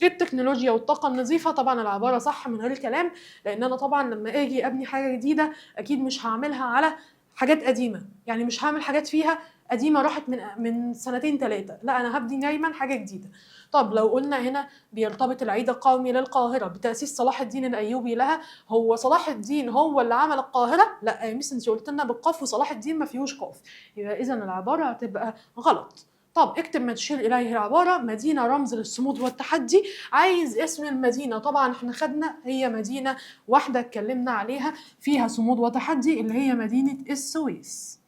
التكنولوجيا والطاقة النظيفة. طبعا العبارة صح من غير الكلام، لأن أنا طبعا لما أجي أبني حاجة جديدة أكيد مش هعملها على حاجات قديمة، يعني مش هعمل حاجات فيها قديمة راحت من سنتين 3، لا أنا هبني دايما حاجة جديدة. طب لو قلنا هنا بيرتبط العيد القومي للقاهرة بتأسيس صلاح الدين الأيوبي لها. هو صلاح الدين هو اللي عمل القاهرة؟ لا يا ميس انت قلت لنا بالقاف وصلاح الدين ما فيهوش قاف، يبقى إذا العبارة هتبقى غلط. طب اكتب ما تشير إليه العبارة. مدينة رمز للصمود والتحدي. عايز اسم المدينة. طبعا احنا خدنا هي مدينة واحدة اتكلمنا عليها فيها صمود وتحدي، اللي هي مدينة السويس.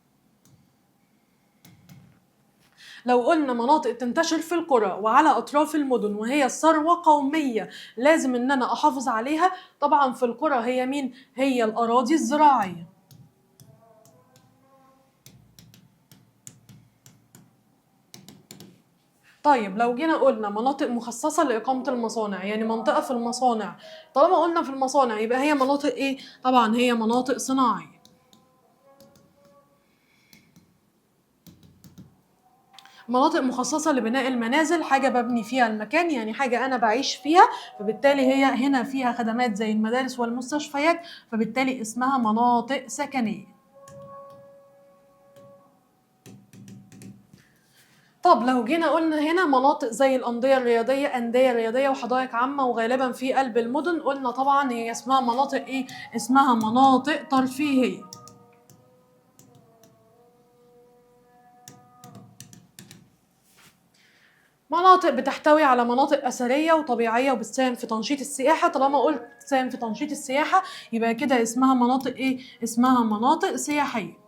لو قلنا مناطق تنتشر في القرى وعلى أطراف المدن وهي ثروة قومية لازم إن أنا أحافظ عليها، طبعا في القرى هي مين؟ هي الأراضي الزراعية. طيب لو جينا قلنا مناطق مخصصة لإقامة المصانع، يعني منطقة في المصانع، طالما قلنا في المصانع يبقى هي مناطق إيه؟ طبعا هي مناطق صناعية. مناطق مخصصة لبناء المنازل، حاجة ببني فيها المكان، يعني حاجة أنا بعيش فيها، فبالتالي هي هنا فيها خدمات زي المدارس والمستشفيات، فبالتالي اسمها مناطق سكنية. طب لو جينا قلنا هنا مناطق زي الأندية الرياضية، أندية رياضية وحدائق عامة وغالبا في قلب المدن، قلنا طبعا هي اسمها مناطق إيه؟ اسمها مناطق ترفيهية. مناطق بتحتوي على مناطق أثرية وطبيعية وبتساهم في تنشيط السياحة. طالما قلت تساهم في تنشيط السياحة يبقى كده اسمها مناطق إيه؟ اسمها مناطق سياحية.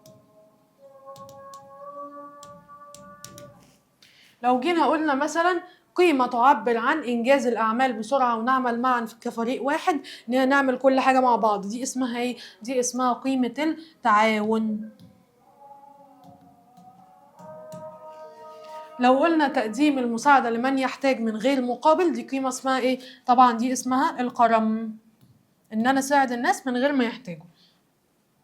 لو جينا قلنا مثلا قيمة تعبر عن إنجاز الأعمال بسرعة ونعمل معا كفريق واحد، نعمل كل حاجة مع بعض، دي اسمها إيه؟ دي اسمها قيمة التعاون. لو قلنا تقديم المساعدة لمن يحتاج من غير مقابل، دي قيمة اسمها إيه؟ طبعا دي اسمها الكرم، إن أنا أساعد الناس من غير ما يحتاجوا.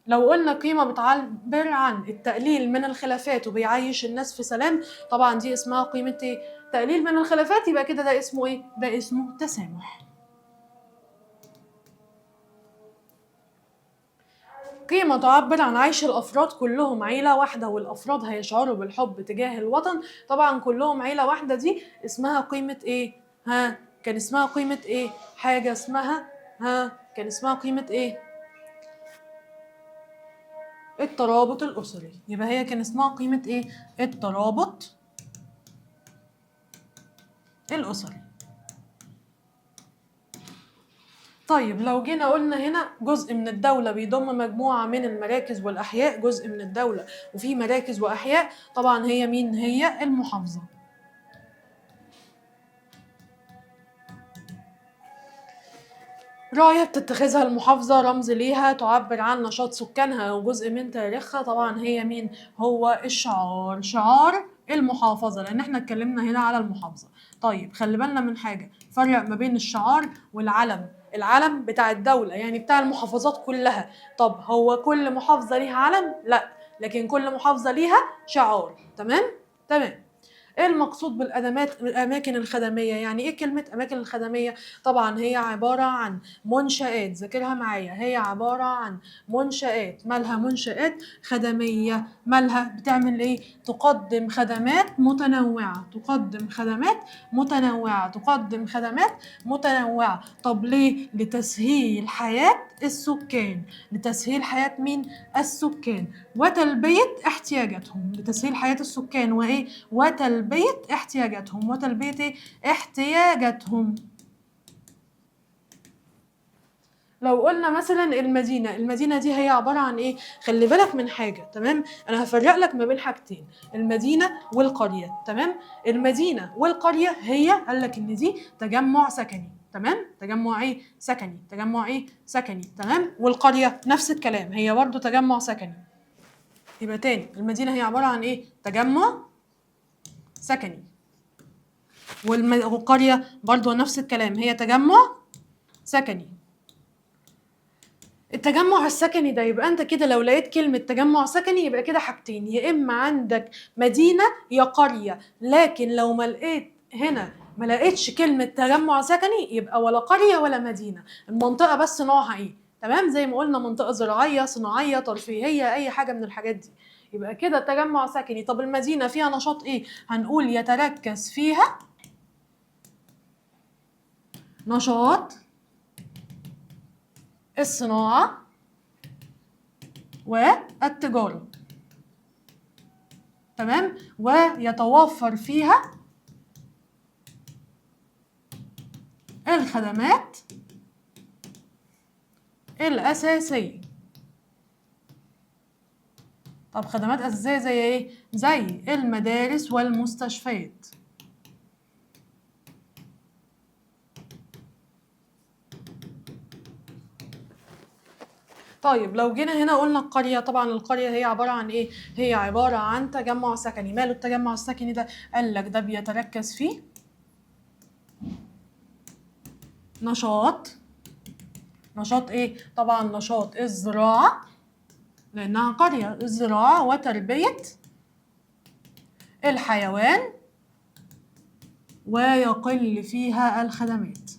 لو قلنا قيمة بتعبر عن التقليل من الخلافات وبيعيش الناس في سلام، طبعا دي اسمها قيمة ايه؟ تقليل من الخلافات، يبقى كده ده اسمه ايه؟ ده اسمه تسامح. قيمة تعبر عن عيش الأفراد كلهم عيلة واحدة والأفراد هيشعروا بالحب تجاه الوطن. طبعا كلهم عيلة واحدة دي اسمها قيمة ايه؟ ها كان اسمها قيمة ايه؟ حاجة اسمها كان اسمها قيمة ايه؟ الترابط الأسري. يبقى هي كان اسمها قيمة ايه؟ الترابط الأسري. طيب لو جينا قلنا هنا جزء من الدولة بيضم مجموعة من المراكز والأحياء، جزء من الدولة وفي مراكز وأحياء، طبعا هي مين؟ هي المحافظة. راية بتتخذها المحافظة رمز ليها، تعبر عن نشاط سكانها أو جزء من تاريخها. طبعا هي مين؟ هو الشعار، شعار المحافظة، لأن احنا اتكلمنا هنا على المحافظة. طيب خلي بالنا من حاجة، فرق ما بين الشعار والعلم. العلم بتاع الدولة يعني بتاع المحافظات كلها. طب هو كل محافظة ليها علم؟ لا، لكن كل محافظة ليها شعار. تمام؟ تمام. ايه المقصود بالاماكن الخدميه؟ يعني ايه كلمه اماكن الخدميه؟ طبعا هي عباره عن منشآت، ذاكرها معايا، هي عباره عن منشآت. مالها منشآت خدميه؟ مالها بتعمل ايه؟ تقدم خدمات متنوعه، تقدم خدمات متنوعه، تقدم خدمات متنوعه. طب ليه؟ لتسهيل حياه السكان. لتسهيل حياه مين؟ السكان وتلبيه احتياجاتهم. لتسهيل حياه السكان وايه؟ وتلبية احتياجاتهم. وتلبية ايه؟ احتياجاتهم. لو قلنا مثلا المدينة، المدينة دي هي عبارة عن ايه؟ خلي بالك من حاجة، تمام؟ انا هفرق لك ما بين حاجتين، المدينة والقرية. تمام؟ المدينة والقرية هي قال لك ان دي تجمع سكني. تمام؟ تجمع ايه؟ سكني. تجمع ايه؟ سكني. تمام؟ والقرية نفس الكلام، هي برضه تجمع سكني. يبقى تاني، المدينة هي عبارة عن ايه؟ تجمع سكني. والقرية برضو نفس الكلام، هي تجمع سكني. التجمع السكني ده يبقى انت كده لو لقيت كلمة تجمع سكني يبقى كده حاجتين، يا اما عندك مدينة يا قرية. لكن لو ما لقيت هنا، ما لقيتش كلمة تجمع سكني، يبقى ولا قرية ولا مدينة، المنطقة بس نوعها ايه. تمام؟ زي ما قلنا منطقة زراعية، صناعية، ترفيهية، اي حاجة من الحاجات دي. يبقى كده تجمع سكني. طب المدينة فيها نشاط ايه؟ هنقول يتركز فيها نشاط الصناعة والتجارة. تمام؟ ويتوفر فيها الخدمات الأساسية. طب خدمات أساسية زي إيه؟ زي المدارس والمستشفيات. طيب لو جينا هنا قلنا القرية، طبعا القرية هي عبارة عن ايه؟ هي عبارة عن تجمع سكني. ماله التجمع السكني ده؟ قال لك ده بيتركز فيه نشاط ايه؟ طبعا نشاط الزراعة، لأنها قرية، الزراعة وتربية الحيوان، ويقل فيها الخدمات.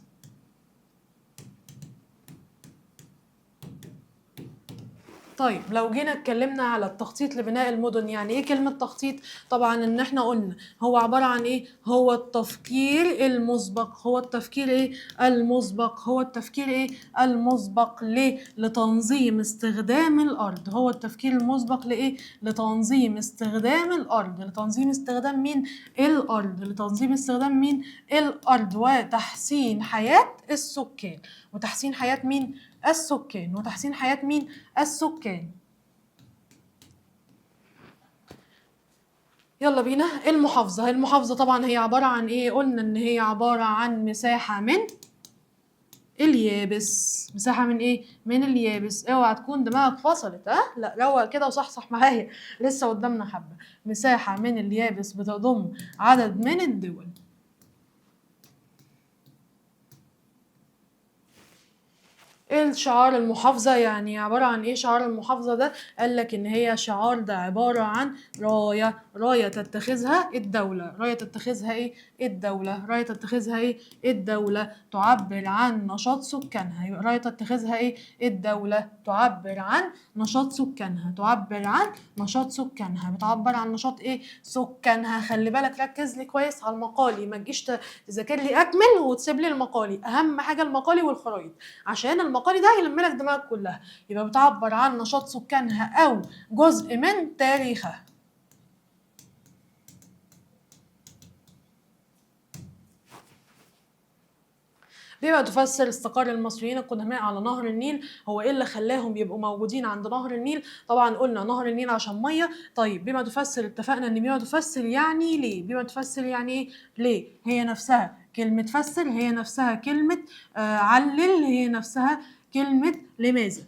طيب لو جينا اتكلمنا على التخطيط لبناء المدن، يعني ايه كلمة تخطيط؟ طبعا ان احنا قلنا هو عبارة عن ايه؟ هو التفكير المسبق. هو التفكير ايه؟ المسبق. هو التفكير ايه؟ المسبق. ليه؟ لتنظيم استخدام الارض. هو التفكير المسبق لايه؟ لتنظيم استخدام الارض. لتنظيم استخدام مين؟ الارض. لتنظيم استخدام مين؟ الارض. وتحسين حياة السكان. وتحسين حياة مين؟ السكان. وتحسين حياة مين؟ السكان. يلا بينا. المحافظة، المحافظة طبعا هي عبارة عن ايه؟ قلنا ان هي عبارة عن مساحة من اليابس. مساحة من ايه؟ من اليابس. اوعى تكون دماغك فصلت، ها؟ لا، روق كده وصحصح معايا، لسه قدامنا حبة. مساحة من اليابس بتضم عدد من الدول. ايه شعار المحافظة؟ يعني عبارة عن ايه شعار المحافظة ده؟ قال لك ان هي شعار ده عبارة عن راية. راية تتخذها الدولة. راية تتخذها ايه؟ الدولة. راية تتخذها ايه؟ الدولة. تعبر عن نشاط سكانها. يبقى راية تتخذها ايه؟ الدولة. تعبر عن نشاط سكانها. تعبر عن نشاط سكانها. بتعبر عن نشاط ايه؟ سكانها. خلي بالك، ركز لي كويس على المقالي، ما تجيش تذاكر لي اكمل وتسيب لي المقالي. اهم حاجة المقالي والخرايط، عشان المقالي ده يلم لك دماغك كلها. يبقى بتعبر عن نشاط سكانها أو جزء من تاريخها. بما تفسر استقرار المصريين القدماء على نهر النيل. هو ايه اللي خلاهم يبقوا موجودين عند نهر النيل؟ طبعا قلنا نهر النيل عشان ميه. طيب بما تفسر، اتفقنا ان بما تفسر يعني ليه. بما تفسر يعني ايه؟ ليه؟ هي نفسها كلمة فسر هي نفسها كلمة علل، هي نفسها كلمة لماذا،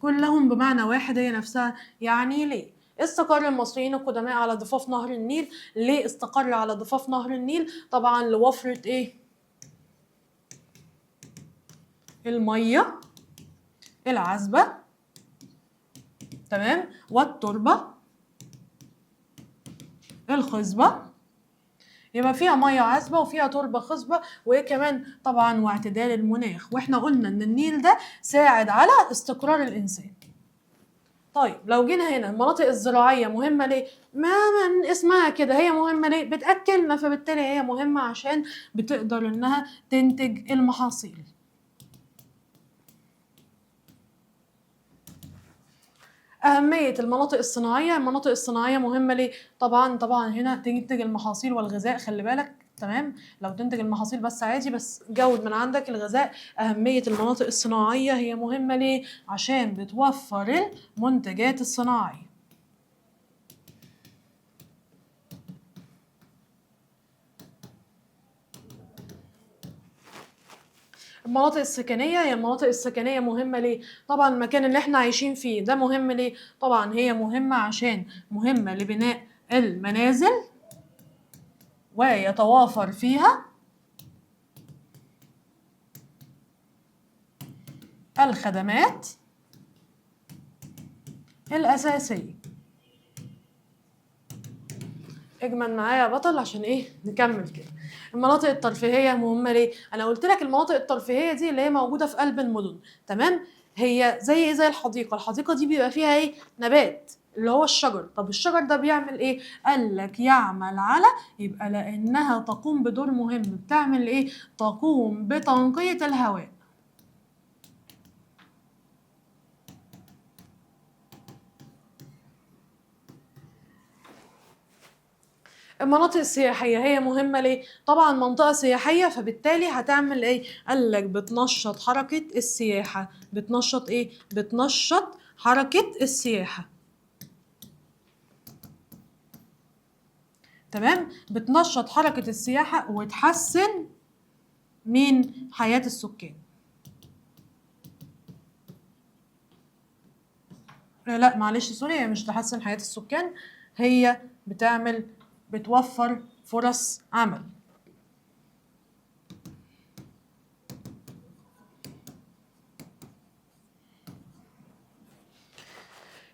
كلهم بمعنى واحد هي نفسها يعني ليه. استقر المصريين القدماء على ضفاف نهر النيل. ليه استقر على ضفاف نهر النيل؟ طبعا لوفرة ايه؟ المية العذبة، تمام، والتربة الخصبة، يبقى فيها ميه عذبه وفيها تربه خصبه، وايه كمان طبعا واعتدال المناخ. واحنا قلنا ان النيل ده ساعد على استقرار الانسان. طيب لو جينا هنا المناطق الزراعيه مهمه ليه؟ ما من اسمها كده، هي مهمه ليه؟ بتاكلنا، فبالتالي هي مهمه عشان بتقدر انها تنتج المحاصيل. أهمية المناطق الصناعية، المناطق الصناعية مهمة ليه؟ طبعا هنا تنتج المحاصيل والغذاء، خلي بالك، تمام؟ لو تنتج المحاصيل بس عادي، بس جود من عندك الغذاء. أهمية المناطق الصناعية هي مهمة ليه؟ عشان بتوفر المنتجات الصناعية. المناطق السكنية، هي المناطق السكنية مهمة ليه؟ طبعا المكان اللي احنا عايشين فيه ده مهم ليه؟ طبعا هي مهمة عشان مهمة لبناء المنازل ويتوافر فيها الخدمات الأساسية. اجمل معايا يا بطل عشان ايه نكمل كده. المناطق الترفيهية مهمة ليه؟ أنا قلت لك المناطق الترفيهية دي اللي هي موجودة في قلب المدن، تمام؟ هي زي ايه؟ زي الحديقة، الحديقة دي بيبقى فيها ايه؟ نبات اللي هو الشجر. طب الشجر ده بيعمل ايه؟ قال لك يعمل على، يبقى لأنها تقوم بدور مهم، بتعمل ايه؟ تقوم بتنقية الهواء. المناطق السياحية هي مهمة ليه؟ طبعا منطقة سياحية فبالتالي هتعمل ايه؟ قالك بتنشط حركة السياحة. بتنشط ايه؟ بتنشط حركة السياحة، تمام؟ بتنشط حركة السياحة وتحسن من حياة السكان. لا معلش سوري، هي مش تحسن حياة السكان، هي بتوفر فرص عمل.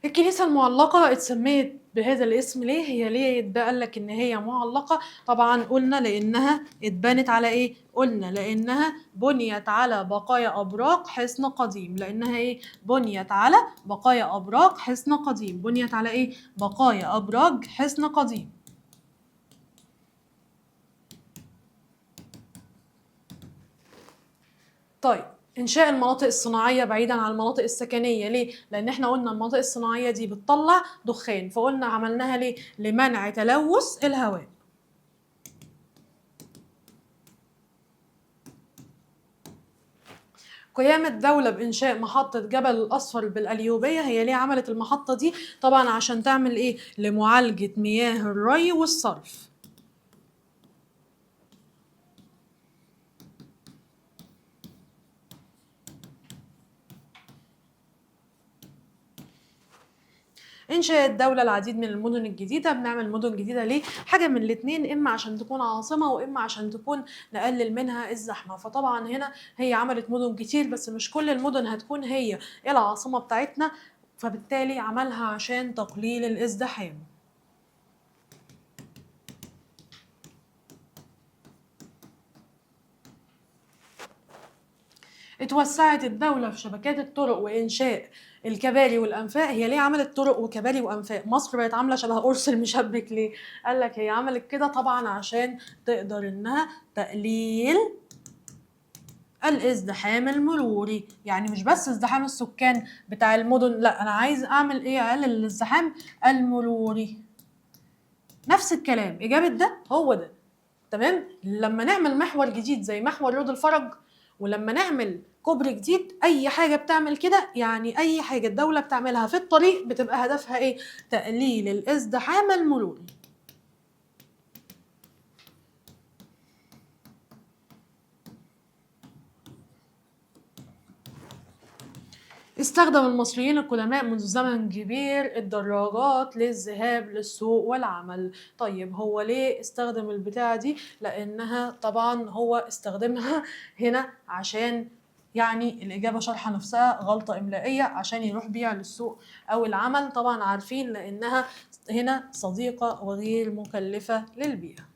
الكنيسة المعلقة اتسميت بهذا الاسم ليه؟ هي ليه ده قال لك ان هي معلقة؟ طبعا قلنا لانها اتبنت على ايه؟ قلنا لانها بنيت على بقايا ابراج حصن قديم. لانها ايه؟ بنيت على بقايا ابراج حصن قديم. بنيت على ايه؟ بقايا ابراج حصن قديم. طيب إنشاء المناطق الصناعية بعيدا عن المناطق السكنية ليه؟ لأن احنا قلنا المناطق الصناعية دي بتطلع دخان، فقلنا عملناها ليه؟ لمنع تلوث الهواء. قيام الدولة بإنشاء محطة جبل الأصفر بالقليوبية. هي ليه عملت المحطة دي؟ طبعا عشان تعمل إيه؟ لمعالجة مياه الري والصرف. إنشاء الدولة العديد من المدن الجديدة. بنعمل مدن جديدة ليه؟ حاجة من الاتنين، إما عشان تكون عاصمة وإما عشان تكون نقلل منها الزحمة. فطبعا هنا هي عملت مدن كتير بس مش كل المدن هتكون هي العاصمة بتاعتنا، فبالتالي عملها عشان تقليل الازدحام. اتوسعت الدولة في شبكات الطرق وإنشاء الكباري والأنفاق. هي ليه عملت طرق وكباري وأنفاق؟ مصر بقت عاملة شبه قرص المشبك ليه؟ قال لك هي عملت كده طبعا عشان تقدر إنها تقليل الازدحام المروري. يعني مش بس ازدحام السكان بتاع المدن، لا أنا عايز أعمل إيه؟ أقلل الازدحام المروري. نفس الكلام، إجابة ده هو ده، تمام؟ لما نعمل محور جديد زي محور رود الفرج، ولما نعمل كوبري جديد، اي حاجه بتعمل كده، يعني اي حاجه الدوله بتعملها في الطريق بتبقى هدفها ايه؟ تقليل الازدحام المروري. استخدم المصريين القدماء منذ زمن كبير الدراجات للذهاب للسوق والعمل. طيب هو ليه استخدم البتاعة دي؟ لأنها طبعا هو استخدمها هنا عشان يعني الإجابة شرحة نفسها غلطة إملائية، عشان يروح بيها للسوق أو العمل. طبعا عارفين لأنها هنا صديقة وغير مكلفة للبيئة.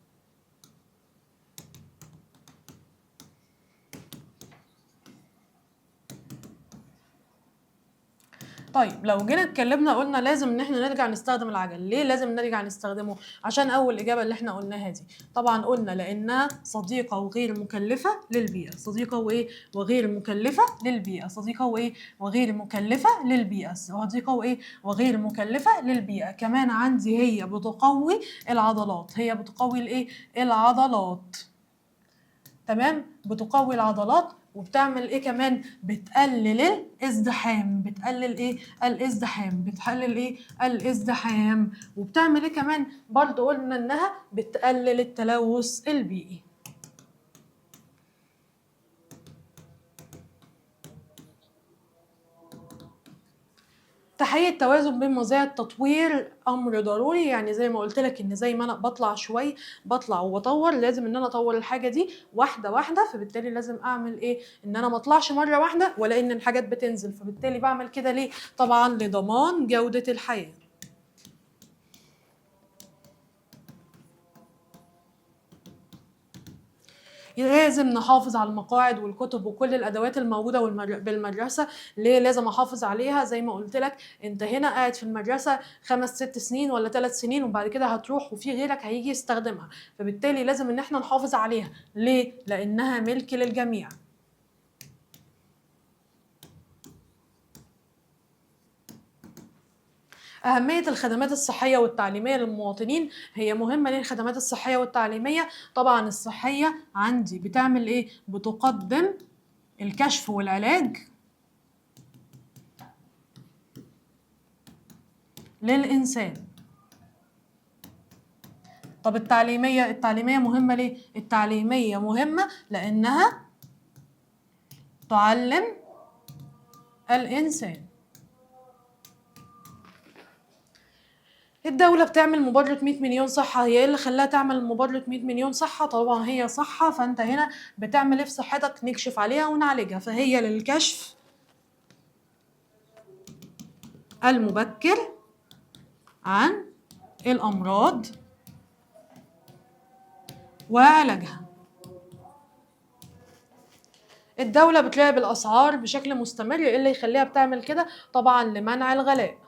طيب لو جينا اتكلمنا قلنا لازم ان احنا نرجع نستخدم العجل. ليه لازم نرجع نستخدمه؟ عشان اول اجابه اللي احنا قلناها دي، طبعا قلنا لانها صديقه وغير مكلفه للبيئه. صديقه وايه؟ وغير مكلفه للبيئه. صديقه وايه؟ وغير مكلفه للبيئه. صديقه وايه؟ وغير مكلفه للبيئه. كمان عندي هي بتقوي العضلات. هي بتقوي الايه؟ العضلات. تمام، بتقوي العضلات. وبتعمل ايه كمان؟ بتقلل الازدحام. بتقلل ايه؟ الازدحام. بتقلل ايه؟ الازدحام. وبتعمل ايه كمان؟ برضو قلنا انها بتقلل التلوث البيئي. تحقيق التوازن بين مزايا التطوير امر ضروري. يعني زي ما قلت لك ان زي ما انا بطلع شوي بطلع وبطور، لازم ان انا اطور الحاجه دي واحده واحده. فبالتالي لازم اعمل ايه؟ ان انا ما اطلعش مره واحده ولا ان الحاجات بتنزل. فبالتالي بعمل كده ليه؟ طبعا لضمان جوده الحياه. لازم نحافظ على المقاعد والكتب وكل الادوات الموجوده بالمدرسه. ليه لازم احافظ عليها؟ زي ما قلت لك، انت هنا قاعد في المدرسه 5 6 سنين ولا 3 سنين، وبعد كده هتروح وفي غيرك هيجي يستخدمها. فبالتالي لازم ان احنا نحافظ عليها. ليه؟ لانها ملك للجميع. أهمية الخدمات الصحية والتعليمية للمواطنين. هي مهمة. ليه الخدمات الصحية والتعليمية؟ طبعا الصحية عندي بتعمل إيه؟ بتقدم الكشف والعلاج للإنسان. طب التعليمية مهمة ليه؟ التعليمية مهمة لأنها تعلم الإنسان. الدولة بتعمل مبادرة 100 مليون صحة. هي ايه اللي خلاها تعمل مبادرة 100 مليون صحة؟ طبعا هي صحة، فانت هنا بتعمل ايه في صحتك؟ نكشف عليها ونعالجها. فهي للكشف المبكر عن الأمراض وعلاجها. الدولة بتراقب الأسعار بشكل مستمر. ايه اللي يخليها بتعمل كده؟ طبعا لمنع الغلاء.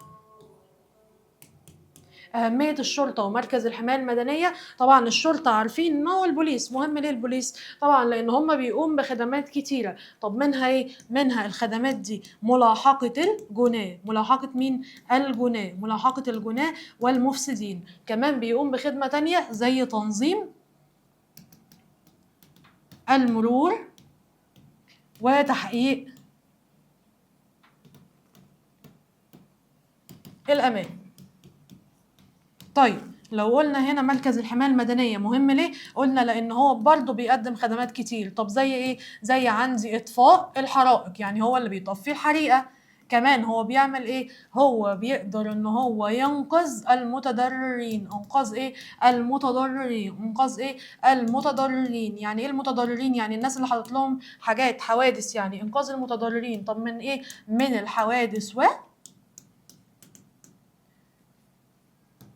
أهمية الشرطة ومركز الحماية المدنية. طبعا الشرطة عارفين إن هو البوليس. مهم ليه البوليس؟ طبعا لأن هم بيقوم بخدمات كتيرة. طب منها إيه؟ منها الخدمات دي ملاحقة الجناة. ملاحقة مين؟ الجناة. ملاحقة الجناة والمفسدين. كمان بيقوم بخدمة تانية زي تنظيم المرور وتحقيق الأمان. طيب لو قلنا هنا مركز الحماية المدنية مهم ليه؟ قلنا لأن هو برضه بيقدم خدمات كتير. طب زي إيه؟ زي عندي إطفاء الحرائق، يعني هو اللي بيطفي الحريقة. كمان هو بيعمل إيه؟ هو بيقدر إن هو ينقذ المتضررين. إنقاذ إيه؟ المتضررين. إنقاذ إيه؟ المتضررين. يعني إيه المتضررين؟ يعني الناس اللي حاطط لهم حاجات حوادث. يعني إنقاذ المتضررين. طب من إيه؟ من الحوادث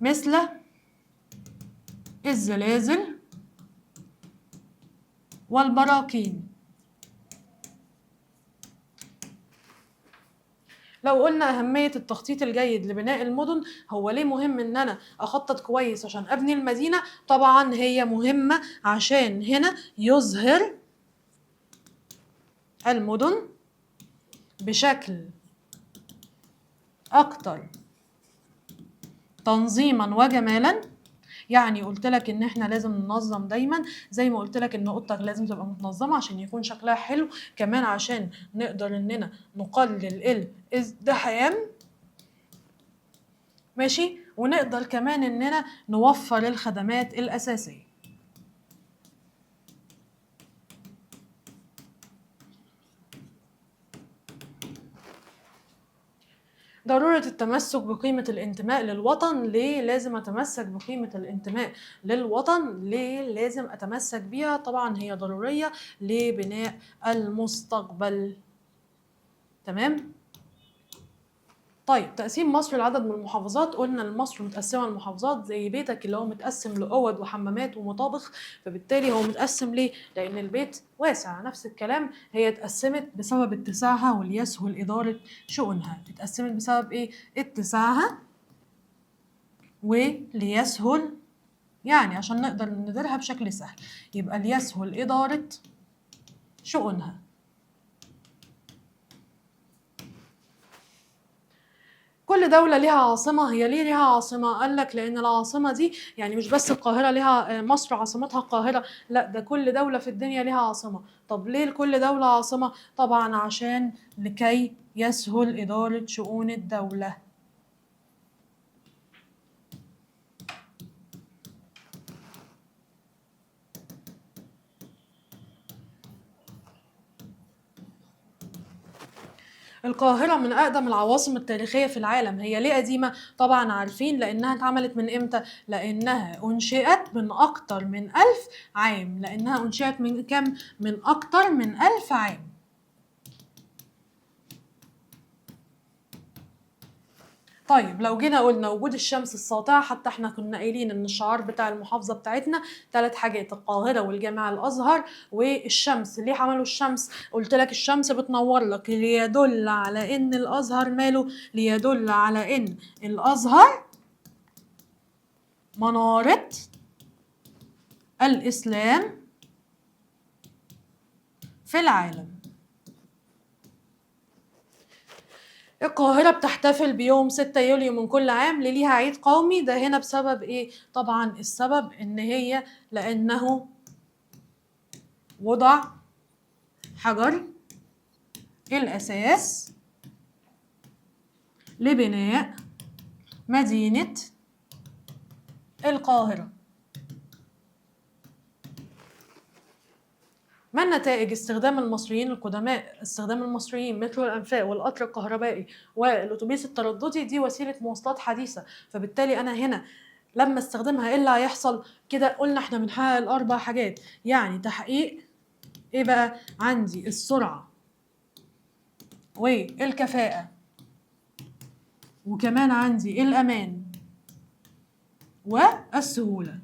مثل الزلازل والبراكين. لو قلنا أهمية التخطيط الجيد لبناء المدن، هو ليه مهم إن أنا أخطط كويس عشان أبني المدينة؟ طبعا هي مهمة عشان هنا يظهر المدن بشكل أكتر تنظيما وجمالا. يعني قلت لك ان احنا لازم ننظم دايما. زي ما قلت لك ان اوضتك لازم تبقى متنظمه عشان يكون شكلها حلو. كمان عشان نقدر اننا نقلل الازدحام. ماشي. ونقدر كمان اننا نوفر الخدمات الاساسيه. ضرورة التمسك بقيمة الانتماء للوطن. ليه لازم أتمسك بقيمة الانتماء للوطن؟ ليه لازم أتمسك بيها؟ طبعا هي ضرورية لبناء المستقبل. تمام؟ طيب تقسيم مصر لعدد من المحافظات. قلنا ان مصر متقسمه لمحافظات زي بيتك اللي هو متقسم لاوض وحمامات ومطابخ، فبالتالي هو متقسم ليه؟ لان البيت واسع. نفس الكلام هي اتقسمت بسبب اتساعها وليسهل اداره شؤونها. اتقسمت بسبب ايه؟ اتساعها وليسهل، يعني عشان نقدر نديرها بشكل سهل، يبقى ليسهل اداره شؤونها. كل دولة ليها عاصمة. هي ليه ليها عاصمة؟ قال لك لأن العاصمة دي يعني مش بس القاهرة ليها، مصر عاصمتها القاهرة، لا ده كل دولة في الدنيا ليها عاصمة. طب ليه لكل دولة عاصمة؟ طبعا عشان لكي يسهل إدارة شؤون الدولة. القاهرة من أقدم العواصم التاريخية في العالم. هي ليه قديمة؟ طبعا عارفين لأنها اتعملت من إمتى؟ لأنها أنشئت من أكتر من 1000 عام. لأنها أنشئت من كم؟ من أكتر من 1000 عام. طيب لو جينا قلنا وجود الشمس الساطعة، حتى احنا كنا قايلين ان الشعار بتاع المحافظة بتاعتنا 3 حاجات: القاهرة والجامع الازهر والشمس. ليه عملوا الشمس؟ قلت لك الشمس بتنور لك ليدل على ان الازهر ماله؟ ليدل على ان الازهر منارة الاسلام في العالم. القاهرة بتحتفل بيوم 6 يوليو من كل عام. ليها عيد قومي. ده هنا بسبب ايه؟ طبعا السبب ان هي لانه وضع حجر الأساس لبناء مدينة القاهرة. ما نتائج استخدام المصريين القدماء؟ استخدام المصريين مترو الأنفاق والقطر الكهربائي والأتوبيس الترددي دي وسيلة مواصلات حديثة، فبالتالي أنا هنا لما استخدمها ايه اللي هيحصل؟ كده قلنا احنا بنحقق الأربع حاجات، يعني تحقيق ايه بقى؟ عندي السرعة والكفاءة، وكمان عندي الأمان والسهولة.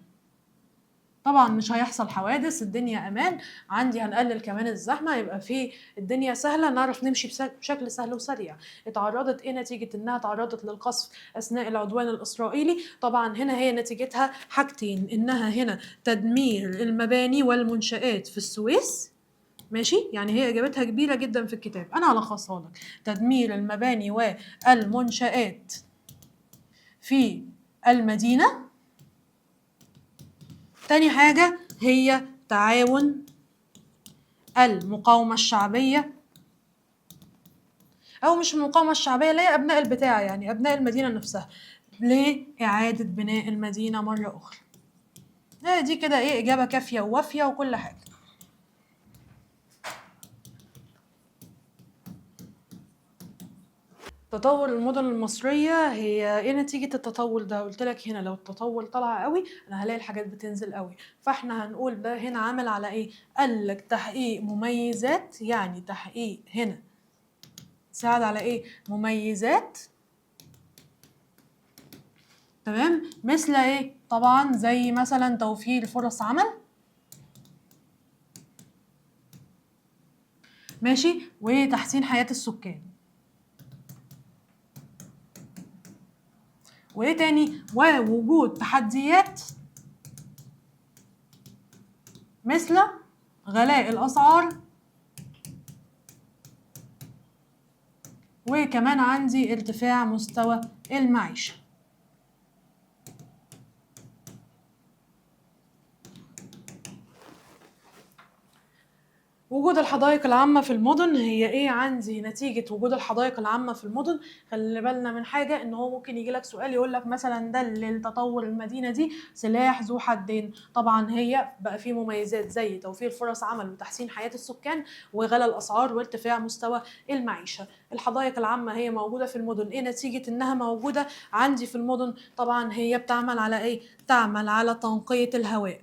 طبعا مش هيحصل حوادث، الدنيا امان عندي، هنقلل كمان الزحمه، يبقى في الدنيا سهله، نعرف نمشي بشكل سهل وسريع. اتعرضت ايه نتيجه انها تعرضت للقصف اثناء العدوان الاسرائيلي؟ طبعا هنا هي نتيجتها حاجتين: انها هنا تدمير المباني والمنشآت في السويس. ماشي، يعني هي اجابتها كبيره جدا في الكتاب، انا هلخصها لك: تدمير المباني والمنشآت في المدينه. تاني حاجة هي تعاون المقاومة الشعبية، أو مش المقاومة الشعبية، اللي هي أبناء البتاع، يعني أبناء المدينة نفسها، لإعادة بناء المدينة مرة أخرى. دي كده إيه إجابة كافية ووافية وكل حاجة. تطور المدن المصرية هي ايه نتيجة التطور ده؟ قلت لك هنا لو التطور طلع قوي انا هلاقي الحاجات بتنزل قوي، فاحنا هنقول ده هنا عامل على ايه؟ قال لك تحقيق مميزات، يعني تحقيق هنا ساعد على ايه؟ مميزات. تمام، مثل ايه؟ طبعا زي مثلا توفير فرص عمل، ماشي، وتحسين حياة السكان. وايه تاني؟ ووجود تحديات مثل غلاء الاسعار، وكمان عندي ارتفاع مستوى المعيشة. وجود وجود الحدائق العامة في المدن هي ايه؟ عندي نتيجة وجود الحدائق العامة في المدن. خلي بالنا من حاجة، ان هو ممكن يجي لك سؤال يقول لك مثلا دلل تطور المدينة دي سلاح ذو حدين. طبعا هي بقى فيه مميزات زي توفير فرص عمل وتحسين حياة السكان وغلاء الأسعار وارتفاع مستوى المعيشة. الحدائق العامة هي موجودة في المدن، ايه نتيجة انها موجودة عندي في المدن؟ طبعا هي بتعمل على ايه؟ تعمل على تنقية الهواء.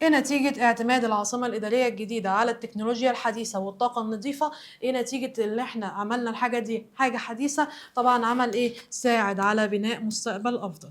ايه نتيجة اعتماد العاصمة الإدارية الجديدة على التكنولوجيا الحديثة والطاقة النظيفة؟ ايه نتيجة اللي احنا عملنا الحاجة دي حاجة حديثة؟ طبعا عمل ايه؟ ساعد على بناء مستقبل أفضل.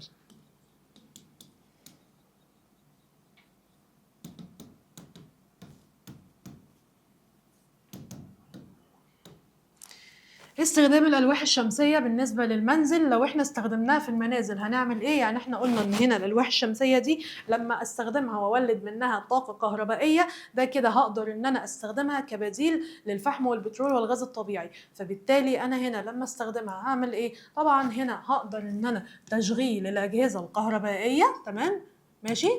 استخدام الألواح الشمسية بالنسبة للمنزل، لو احنا استخدمناها في المنازل هنعمل ايه؟ يعني احنا قلنا ان هنا الألواح الشمسية دي لما استخدمها واولد منها طاقة كهربائية، ده كده هقدر ان انا استخدمها كبديل للفحم والبترول والغاز الطبيعي. فبالتالي انا هنا لما استخدمها هعمل ايه؟ طبعا هنا هقدر ان انا تشغيل الأجهزة الكهربائية. تمام ماشي.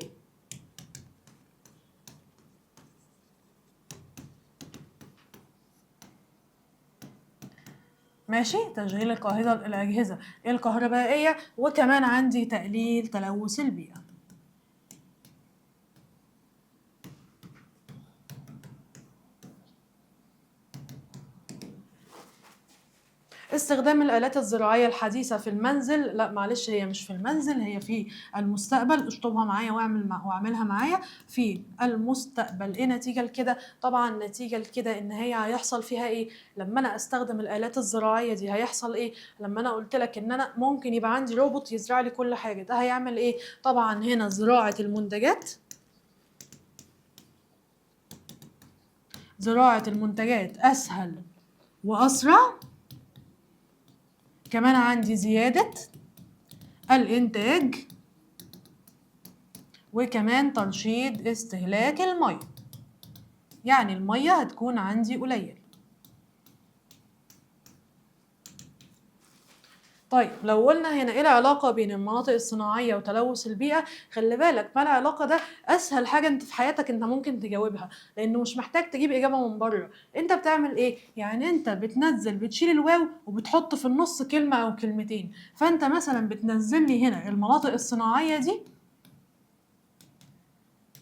ماشي، تشغيل الأجهزة الكهربائية، وكمان عندي تقليل تلوث البيئة. استخدام الآلات الزراعية الحديثة في المنزل، لا معلش هي مش في المنزل، هي في المستقبل. اشطبها معايا واعملها معايا في المستقبل. ايه نتيجة لكده؟ طبعا نتيجة لكده ان هي هيحصل فيها ايه؟ لما انا استخدم الآلات الزراعية دي هيحصل ايه؟ لما انا قلت لك ان انا ممكن يبقى عندي روبوت يزرع لي كل حاجة، ده هيعمل ايه؟ طبعا هنا زراعة المنتجات، زراعة المنتجات أسهل وأسرع. كمان عندي زيادة الإنتاج، وكمان ترشيد استهلاك المية، يعني المية هتكون عندي قليل. طيب لو قلنا هنا ايه العلاقة بين المناطق الصناعية وتلوث البيئة؟ خلي بالك ما العلاقة ده أسهل حاجة انت في حياتك انت ممكن تجاوبها، لأنه مش محتاج تجيب إجابة من بره. انت بتعمل ايه؟ يعني انت بتشيل الواو وبتحط في النص كلمة أو كلمتين. فانت مثلا بتنزل لي هنا المناطق الصناعية دي،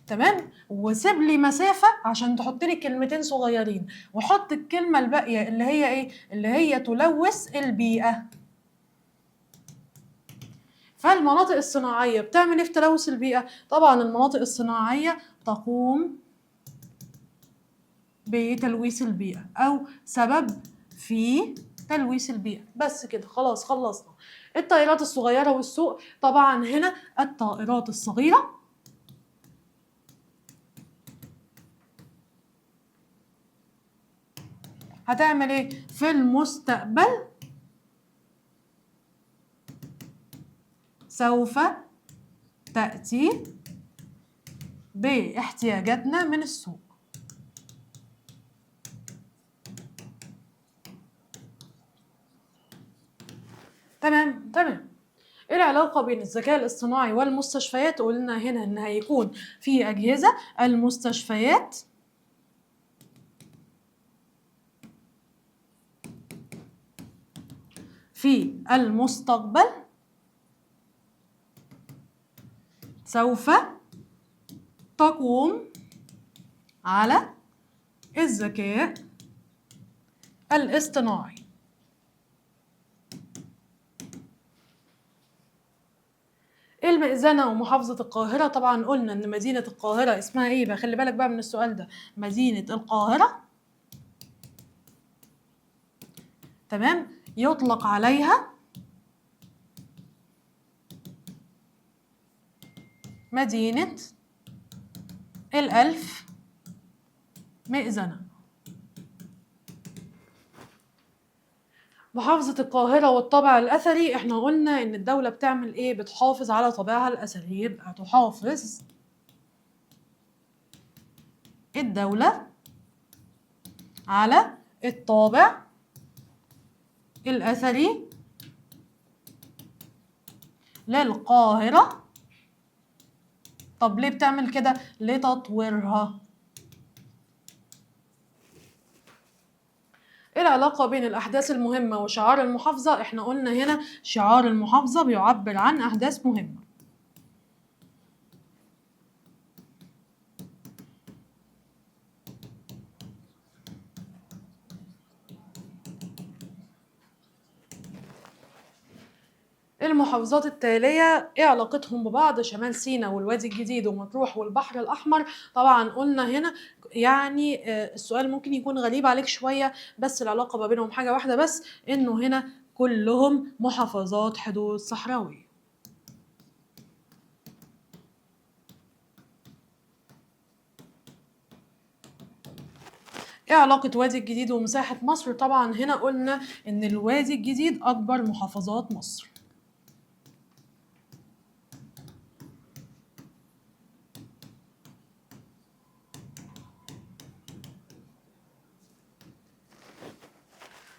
تمام، وسيب لي مسافة عشان تحط لي كلمتين صغيرين، وحط الكلمة الباقية اللي هي ايه؟ اللي هي تلوث البيئة. فالمناطق الصناعية بتعمل ايه في تلوث البيئة؟ طبعا المناطق الصناعية تقوم بتلويث البيئة أو سبب في تلويث البيئة. بس كده خلاص خلصنا. الطائرات الصغيرة والسوق، طبعا هنا الطائرات الصغيرة هتعمل ايه في المستقبل؟ سوف تأتي باحتياجاتنا من السوق. تمام. ايه العلاقة بين الذكاء الاصطناعي والمستشفيات؟ قلنا هنا ان هيكون في أجهزة. المستشفيات في المستقبل سوف تقوم على الذكاء الاصطناعي. المئذنة ومحافظة القاهرة، طبعا قلنا ان مدينة القاهرة اسمها ايه بقى؟ خلي بالك بقى من السؤال ده، مدينة القاهرة. تمام، يطلق عليها مدينة الألف مئذنة. محافظة القاهرة والطابع الأثري، احنا قلنا ان الدولة بتعمل ايه؟ بتحافظ على طابعها الأثري، يبقى تحافظ الدولة على الطابع الأثري للقاهرة. طب ليه بتعمل كده؟ لتطويرها. ايه العلاقة بين الأحداث المهمة وشعار المحافظة؟ احنا قلنا هنا شعار المحافظة بيعبر عن أحداث مهمة. المحافظات التالية ايه علاقتهم ببعض؟ شمال سيناء والوادي الجديد ومطروح والبحر الأحمر. طبعا قلنا هنا يعني السؤال ممكن يكون غريب عليك شوية، بس العلاقة ما بينهم حاجة واحدة بس، إنه هنا كلهم محافظات حدود صحراوية. ايه علاقة وادي الجديد ومساحة مصر؟ طبعا هنا قلنا إن الوادي الجديد أكبر محافظات مصر.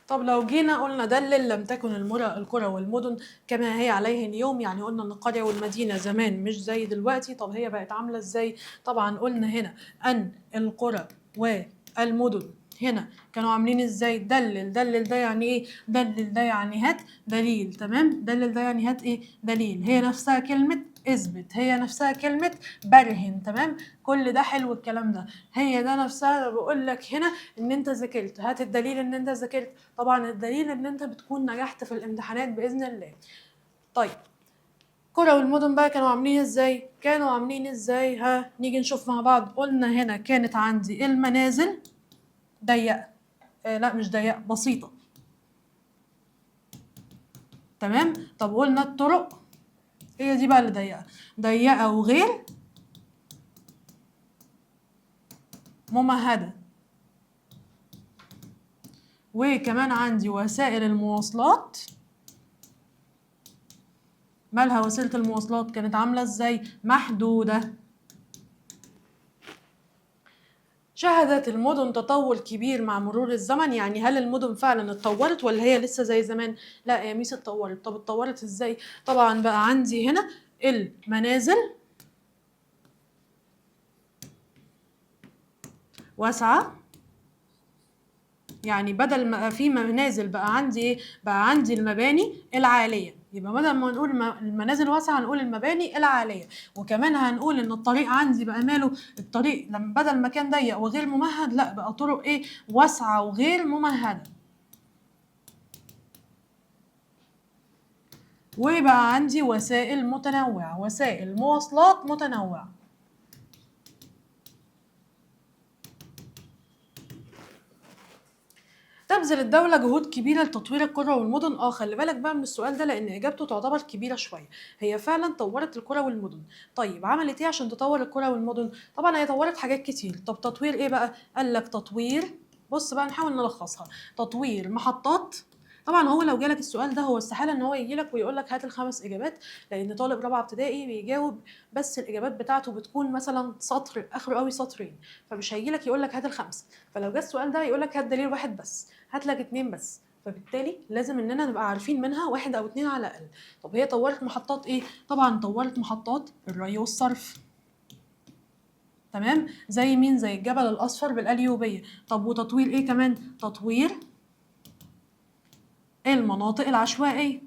طب لو جينا قلنا دلل لم تكن القرى والمدن كما هي عليه اليوم، يعني قلنا ان القرية والمدينة زمان مش زي دلوقتي. طب هي بقت عاملة ازاي؟ طبعا قلنا هنا ان القرى والمدن هنا كانوا عاملين ازاي؟ دلل. دلل ده يعني ايه؟ دلل ده يعني هات دليل. تمام، دلل ده يعني هات ايه؟ دليل. هي نفسها كلمة اثبت، هي نفسها كلمة برهن. تمام، كل ده حلو الكلام ده. هي ده نفسها بقول لك هنا ان انت ذاكرت، هات الدليل ان انت ذاكرت. طبعا الدليل ان انت بتكون نجحت في الامتحانات باذن الله. طيب القرى والمدن بقى كانوا عاملين ازاي؟ كانوا عاملين ازاي؟ ها نيجي نشوف مع بعض. قلنا هنا كانت عندي المنازل ضيقه، لا مش ضيقه، بسيطه. تمام. طب قلنا الطرق، هي دي بقى اللي ضيقه، ضيقه وغير ممهده. وكمان عندي وسائل المواصلات، مالها وسيلة المواصلات؟ كانت عاملة ازاي؟ محدودة. شهدت المدن تطور كبير مع مرور الزمن، يعني هل المدن فعلا اتطورت ولا هي لسه زي زمان؟ لا يا ميس اتطورت. طب اتطورت ازاي؟ طبعا بقى عندي هنا المنازل واسعة، يعني بدل ما في منازل بقى عندي ايه؟ بقى عندي المباني العالية. يبقى بدل ما نقول المنازل واسعة هنقول المباني العالية. وكمان هنقول ان الطريق عندي بقى ماله؟ الطريق لما بدل ما كان ضيق وغير ممهد، لا بقى طرق ايه؟ واسعة وغير ممهدة. وبقى عندي وسائل متنوعة، وسائل مواصلات متنوعة. تبذل الدولة جهود كبيرة لتطوير القرى والمدن. خلي بالك بقى من السؤال ده لأن إجابته تعتبر كبيرة شوية. هي فعلا طورت القرى والمدن. طيب عملت إيه عشان تطور القرى والمدن؟ طبعا هي طورت حاجات كتير. طب تطوير إيه بقى؟ قال لك تطوير، بص بقى نحاول نلخصها. تطوير محطات. طبعا هو لو جالك السؤال ده هو استحاله ان هو يجي لك ويقول لك هات الخمس اجابات، لان طالب رابعه ابتدائي بيجاوب بس الاجابات بتاعته بتكون مثلا سطر اخره قوي سطرين، فمش هيجي لك يقول لك هات الخمسه. فلو جه السؤال ده يقول لك هات دليل واحد بس، هات لك اتنين بس، فبالتالي لازم اننا نبقى عارفين منها واحد او اتنين على الاقل. طب هي طورت محطات ايه؟ طبعا طورت محطات الري والصرف. تمام، زي مين؟ زي الجبل الاصفر بالقليوبيه. طب وتطوير ايه كمان؟ تطوير المناطق العشوائيه.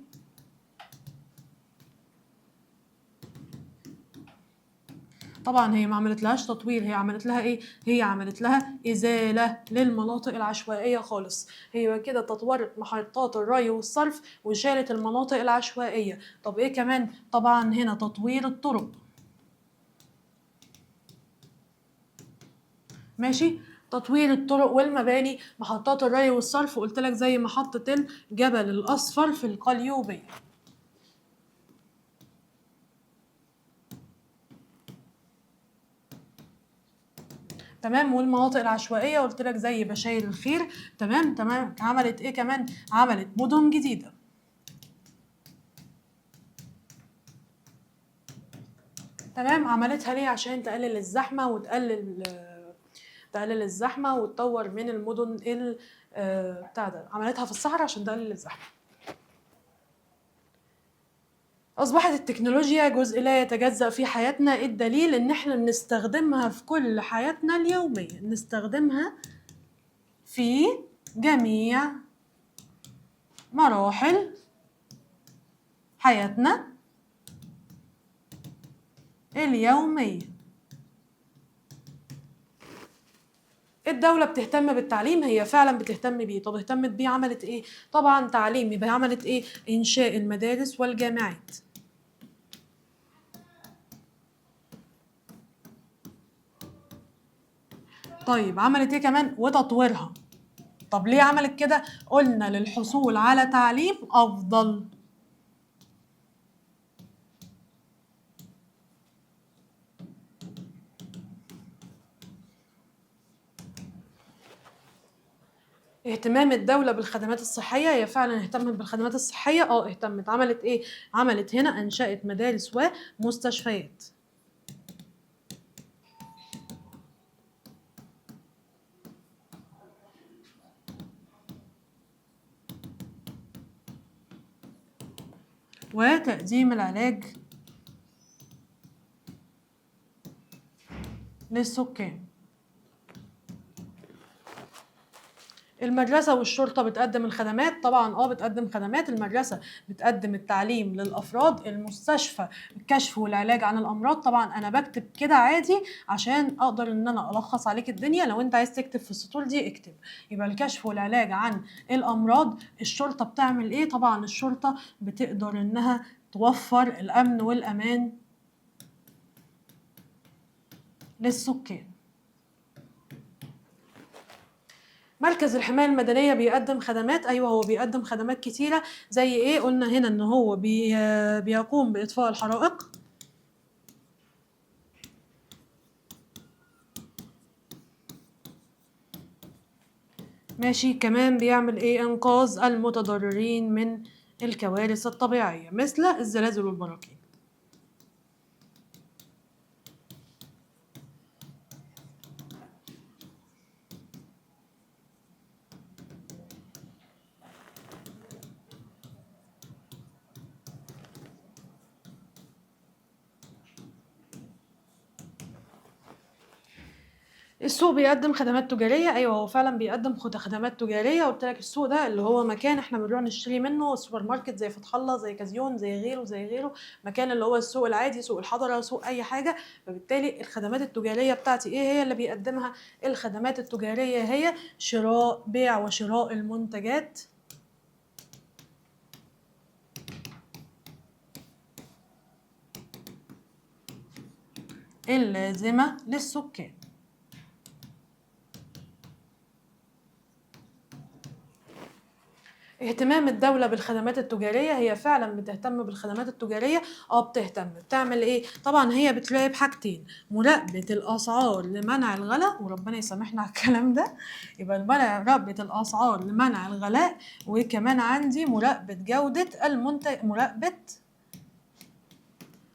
طبعا هي ما عملت لهاش تطوير، هي عملت لها ايه؟ هي عملت لها ازاله للمناطق العشوائيه خالص. هي كده تطورت محطات الري والصرف وشالت المناطق العشوائيه. طب ايه كمان؟ طبعا هنا تطوير الطرق. ماشي، تطوير الطرق والمباني. محطات الري والصرف قلت لك زي محطه الجبل الاصفر في القليوبيه. تمام، والمناطق العشوائيه قلت لك زي بشاير الخير. تمام تمام. عملت ايه كمان؟ عملت مدن جديده. تمام، عملتها ليه؟ عشان تقلل الزحمه تقلل الزحمه وتطور من المدن بتاع ده. عملتها في الصحراء عشان تقلل الزحمه. أصبحت التكنولوجيا جزء لا يتجزأ في حياتنا، الدليل إن إحنا بنستخدمها في كل حياتنا اليومية، نستخدمها في جميع مراحل حياتنا اليومية. الدولة بتهتم بالتعليم، هي فعلا بتهتم بيه. طب اهتمت بيه عملت ايه؟ طبعا تعليم، يبقى عملت ايه؟ إنشاء المدارس والجامعات. طيب عملت ايه كمان؟ وتطويرها. طب ليه عملت كده؟ قلنا للحصول على تعليم أفضل. اهتمام الدولة بالخدمات الصحية، هي فعلا اهتمت بالخدمات الصحية، اهتمت. عملت ايه؟ عملت هنا أنشأت مدارس ومستشفيات. وتقديم العلاج للسكان. المدرسة والشرطة بتقدم الخدمات، طبعا بتقدم خدمات. المدرسة بتقدم التعليم للأفراد، المستشفى الكشف والعلاج عن الأمراض. طبعا أنا بكتب كده عادي عشان أقدر إن أنا ألخص عليك الدنيا، لو أنت عايز تكتب في السطور دي اكتب. يبقى الكشف والعلاج عن الأمراض. الشرطة بتعمل إيه؟ طبعا الشرطة بتقدر إنها توفر الأمن والأمان للسكان. مركز الحماية المدنية بيقدم خدمات، أيوة هو بيقدم خدمات كتيرة. زي إيه؟ قلنا هنا إن هو بيقوم بإطفاء الحرائق. ماشي. كمان بيعمل إيه؟ إنقاذ المتضررين من الكوارث الطبيعية مثل الزلازل والبراكين. السوق بيقدم خدمات تجارية، أيوة هو فعلا بيقدم خدمات تجارية. قلت لك السوق ده اللي هو مكان احنا بنروح نشتري منه، السوبر ماركت زي فتح الله زي كازيون زي غيره زي غيره. مكان اللي هو السوق العادي، سوق الحضرة، سوق أي حاجة. فبالتالي الخدمات التجارية بتاعتي إيه هي اللي بيقدمها؟ الخدمات التجارية هي شراء، بيع وشراء المنتجات اللازمة للسكان. اهتمام الدولة بالخدمات التجارية، هي فعلا بتهتم بالخدمات التجارية. بتهتم. بتعمل ايه؟ طبعا هي بتراقب حاجتين: مراقبة الأسعار لمنع الغلاء، وربنا يسامحنا على الكلام ده. يبقى مراقبة الأسعار لمنع الغلاء، وكمان عندي مراقبة جودة المنتج، مراقبة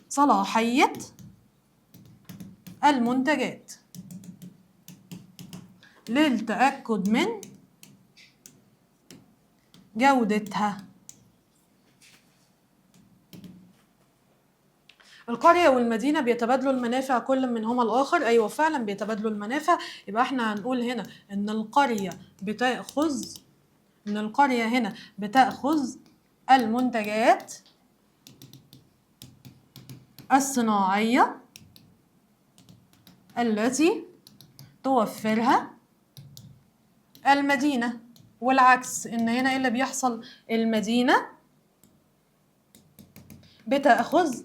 صلاحية المنتجات للتأكد من جودتها. القرية والمدينة بيتبادلوا المنافع كل منهما الآخر، أيوة فعلا بيتبادلوا المنافع. يبقى احنا هنقول هنا إن القرية هنا بتأخذ المنتجات الصناعية التي توفرها المدينة، والعكس إن هنا إيه اللي بيحصل؟ المدينة بتأخذ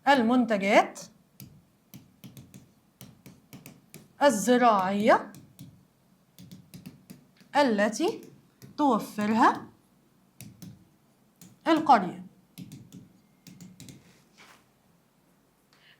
المنتجات الزراعية التي توفرها القرية.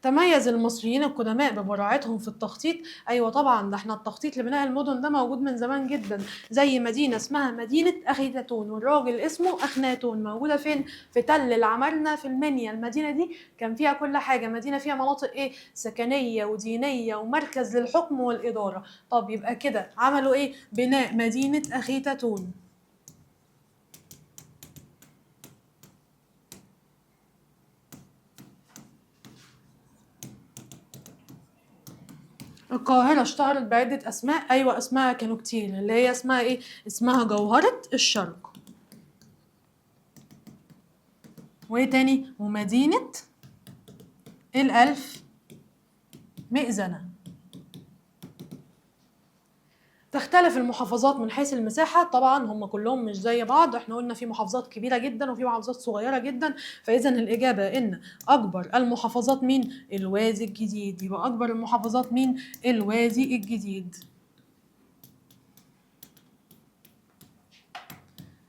تميز المصريين القدماء ببراعتهم في التخطيط، ايوه طبعا ده احنا التخطيط لبناء المدن ده موجود من زمان جدا. زي مدينه اسمها مدينه اخيتاتون، والراجل اسمه اخناتون، موجوده فين؟ في تل العمارنه في المنيا. المدينه دي كان فيها كل حاجه، مدينه فيها مناطق ايه؟ سكنيه ودينيه ومركز للحكم والاداره. طب يبقى كده عملوا ايه؟ بناء مدينه اخيتاتون. القاهرة اشتهرت بعدة أسماء، أيوة أسماء كانوا كتير، اللي هي اسمها إيه؟ اسمها جوهرة الشرق. وإيه تاني؟ ومدينة الألف مئذنة. تختلف المحافظات من حيث المساحة، طبعا هم كلهم مش زي بعض، احنا قلنا في محافظات كبيرة جدا وفي محافظات صغيرة جدا، فإذا الإجابة إن أكبر المحافظات مين؟ الوادي الجديد. يبقى أكبر المحافظات مين؟ الوادي الجديد.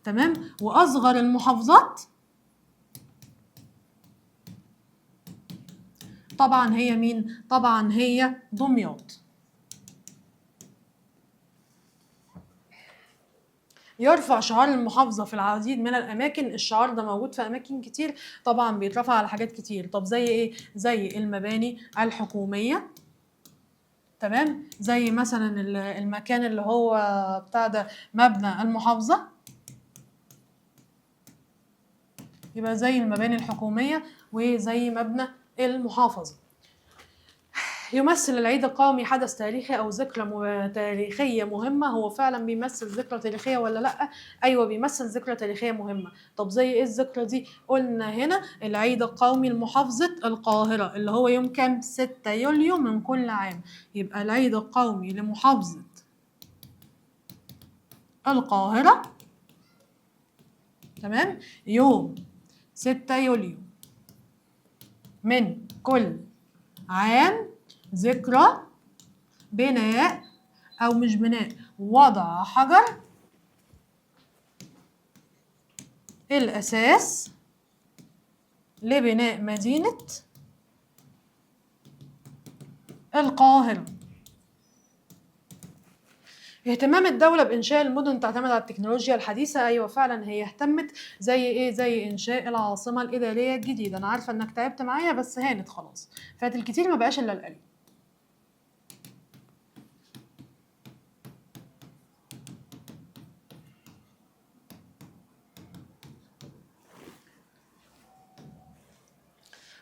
تمام. وأصغر المحافظات طبعا هي مين؟ طبعا هي دمياط. يرفع شعار المحافظة في العديد من الأماكن. الشعار ده موجود في أماكن كتير، طبعا بيترفع على حاجات كتير. طب زي إيه؟ زي المباني الحكومية، تمام، زي مثلا المكان اللي هو بتاع ده مبنى المحافظة، يبقى زي المباني الحكومية وزي مبنى المحافظة. يمثل العيد القومي حدث تاريخي أو ذكرى تاريخية مهمة. هو فعلا بيمثل ذكرى تاريخية ولا لأ؟ أيوة بيمثل ذكرى تاريخية مهمة. طب زي إيه الذكرى دي؟ قلنا هنا العيد القومي لمحافظة القاهرة اللي هو يوم كام؟ 6 يوليو من كل عام. يبقى العيد القومي لمحافظة القاهرة، تمام، يوم 6 يوليو من كل عام، ذكرى بناء أو مش بناء، وضع حجر الأساس لبناء مدينة القاهرة. اهتمام الدولة بإنشاء المدن تعتمد على التكنولوجيا الحديثة. أيوة فعلا هي اهتمت. زي إيه؟ زي إنشاء العاصمة الإدارية الجديدة. أنا عارفة إنك تعبت معايا بس هانت خلاص، فات الكتير ما بقاش إلا القليل.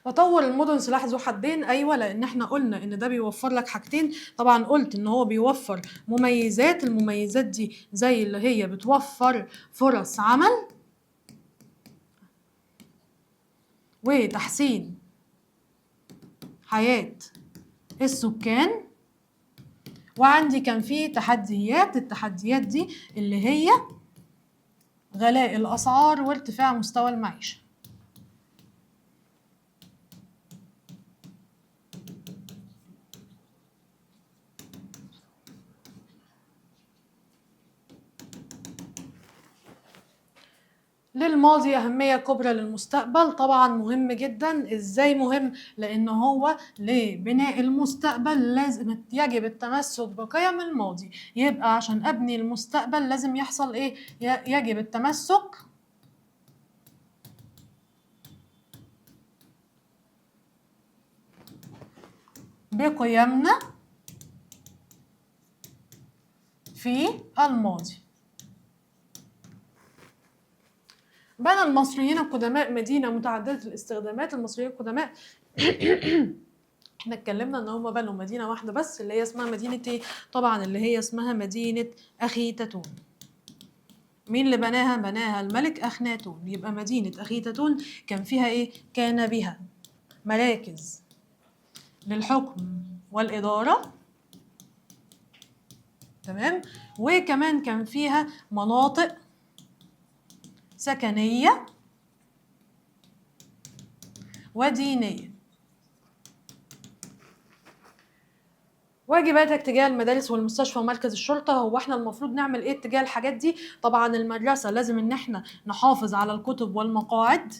تطور المدن سلاح ذو حدين. ايوه، لان احنا قلنا ان ده بيوفر لك حاجتين. طبعا قلت ان هو بيوفر مميزات، المميزات دي زي اللي هي بتوفر فرص عمل وتحسين حياة السكان. وعندي كان في تحديات، التحديات دي اللي هي غلاء الأسعار وارتفاع مستوى المعيشة. للماضي أهمية كبرى للمستقبل. طبعا مهم جدا. ازاي مهم؟ لأن هو لبناء المستقبل لازم يجب التمسك بقيم الماضي. يبقى عشان أبني المستقبل لازم يحصل إيه؟ يجب التمسك بقيمنا في الماضي. بنى المصريين القدماء مدينة متعددة الاستخدامات. المصريين القدماء احنا اتكلمنا ان هم بنوا مدينة واحدة بس اللي هي اسمها مدينة ايه؟ طبعا اللي هي اسمها مدينة أخيتاتون. مين اللي بناها؟ بناها الملك أخناتون. يبقى مدينة أخيتاتون كان فيها ايه؟ كان بها مراكز للحكم والإدارة، تمام، وكمان كان فيها مناطق سكنية ودينية. واجباتك تجاه المدارس والمستشفى ومركز الشرطة. هو احنا المفروض نعمل ايه تجاه الحاجات دي؟ طبعا المدرسة لازم ان احنا نحافظ على الكتب والمقاعد.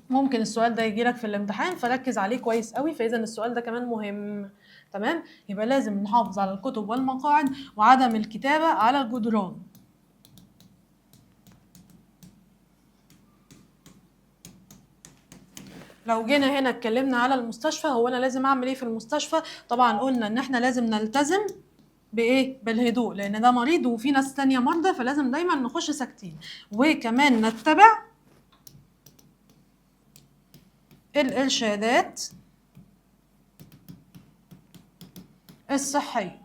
ممكن السؤال ده يجيلك في الامتحان فركز عليه كويس قوي، فاذا السؤال ده كمان مهم، تمام. يبقى لازم نحافظ على الكتب والمقاعد وعدم الكتابة على الجدران. لو جينا هنا اتكلمنا على المستشفى، هو انا لازم اعمل ايه في المستشفى؟ طبعا قلنا ان احنا لازم نلتزم بايه؟ بالهدوء، لان ده مريض وفي ناس تانية مرضى، فلازم دايما نخش ساكتين. وكمان نتبع الارشادات الصحية.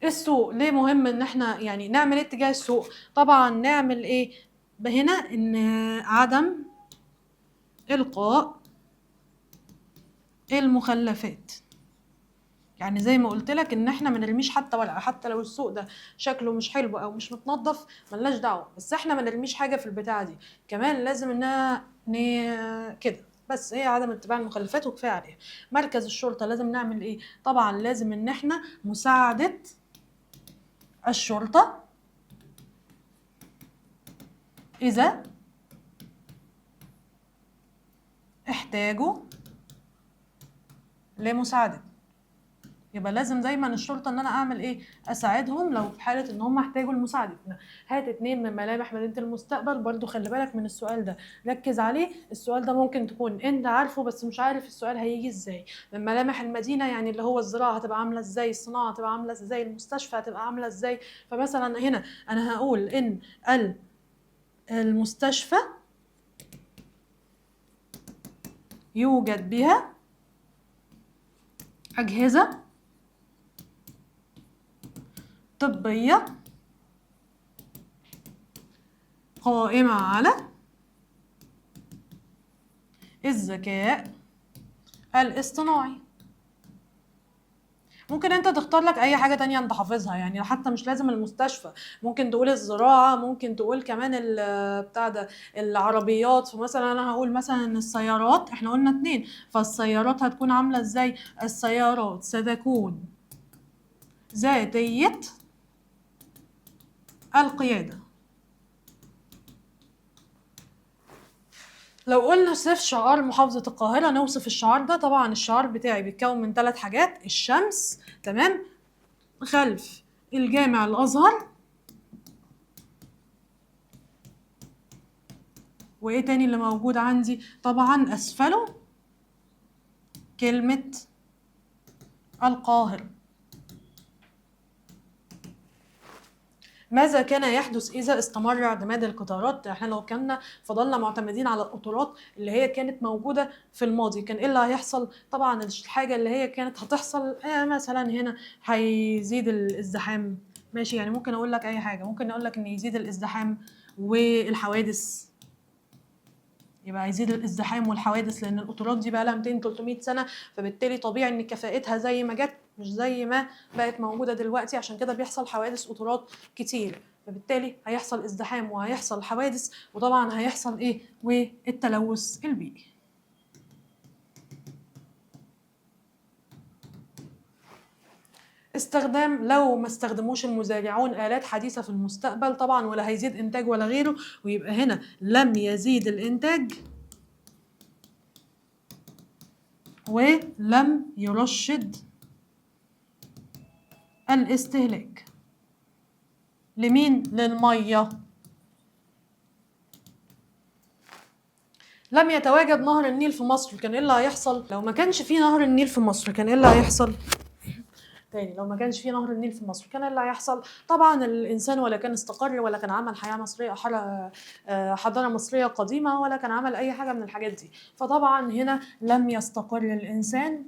السوق ليه مهم ان احنا يعني نعمل ايه اتجاه السوق؟ طبعا نعمل ايه هنا؟ ان عدم القاء المخلفات. يعني زي ما قلت لك ان احنا ما نرميش حتى ورقه، حتى لو السوق ده شكله مش حلو او مش متنظف ملناش دعوه، بس احنا ما نرميش حاجه في البتاعه دي. كمان لازم انها كده. بس هي عدم اتباع المخلفات وكفايه عليها. مركز الشرطه لازم نعمل ايه؟ طبعا لازم ان احنا مساعده الشرطه اذا احتاجوا لمساعدة. يبقى لازم دايما الشرطة ان انا اعمل ايه؟ اساعدهم لو في حالة ان هم احتاجوا لمساعدتنا. هات 2 من ملامح مدينة المستقبل. برضو خلي بالك من السؤال ده، ركز عليه. السؤال ده ممكن تكون انت عارفه بس مش عارف السؤال هيجي ازاي. من ملامح المدينة يعني اللي هو الزراعة هتبقى عاملة ازاي، الصناعة هتبقى عاملة ازاي، المستشفى هتبقى عاملة ازاي. فمثلا هنا انا هقول ان المستشفى يوجد بها أجهزة طبية قائمة على الذكاء الاصطناعي. ممكن انت تختار لك اي حاجة تانية انت حافظها، يعني حتى مش لازم المستشفى. ممكن تقول الزراعة، ممكن تقول كمان بتاع ده العربيات. فمثلا انا هقول مثلا ان السيارات، احنا قلنا 2، فالسيارات هتكون عاملة ازاي؟ السيارات ستكون ذاتية القيادة. لو قلنا صف شعار محافظة القاهرة نوصف الشعار ده. طبعا الشعار بتاعي بيتكون من 3 حاجات: الشمس، تمام، خلف الجامع الأزهر، وإيه تاني اللي موجود عندي؟ طبعا أسفله كلمة القاهرة. ماذا كان يحدث إذا استمر اعتماد القطارات؟ احنا لو كنا فضلنا معتمدين على القطارات اللي هي كانت موجودة في الماضي كان إيه اللي هيحصل؟ طبعا الحاجة اللي هي كانت هتحصل مثلا هنا هيزيد الازدحام. ماشي، يعني ممكن أقول لك أي حاجة، ممكن أقول لك إن يزيد الازدحام والحوادث. يبقى هيزيد الازدحام والحوادث لان القطارات دي بقى لها 200 300 سنه، فبالتالي طبيعي ان كفاءتها زي ما جت مش زي ما بقت موجوده دلوقتي، عشان كده بيحصل حوادث قطارات كتير. فبالتالي هيحصل ازدحام وهيحصل حوادث، وطبعا هيحصل ايه؟ والتلوث البيئي. استخدام، لو ما استخدموش المزارعون آلات حديثة في المستقبل طبعا ولا هيزيد إنتاج ولا غيره، ويبقى هنا لم يزيد الإنتاج ولم يرشد الاستهلاك. لمين؟ للمية. لم يتواجد نهر النيل في مصر، كان ايه اللي هيحصل؟ لو ما كانش في نهر النيل في مصر كان ايه اللي هيحصل؟ تاني، لو ما كانش في نهر النيل في مصر كان ايه اللي هيحصل؟ طبعا الانسان ولا كان استقر ولا كان عمل حياه مصريه، حضاره مصريه قديمه، ولا كان عمل اي حاجه من الحاجات دي. فطبعا هنا لم يستقر الانسان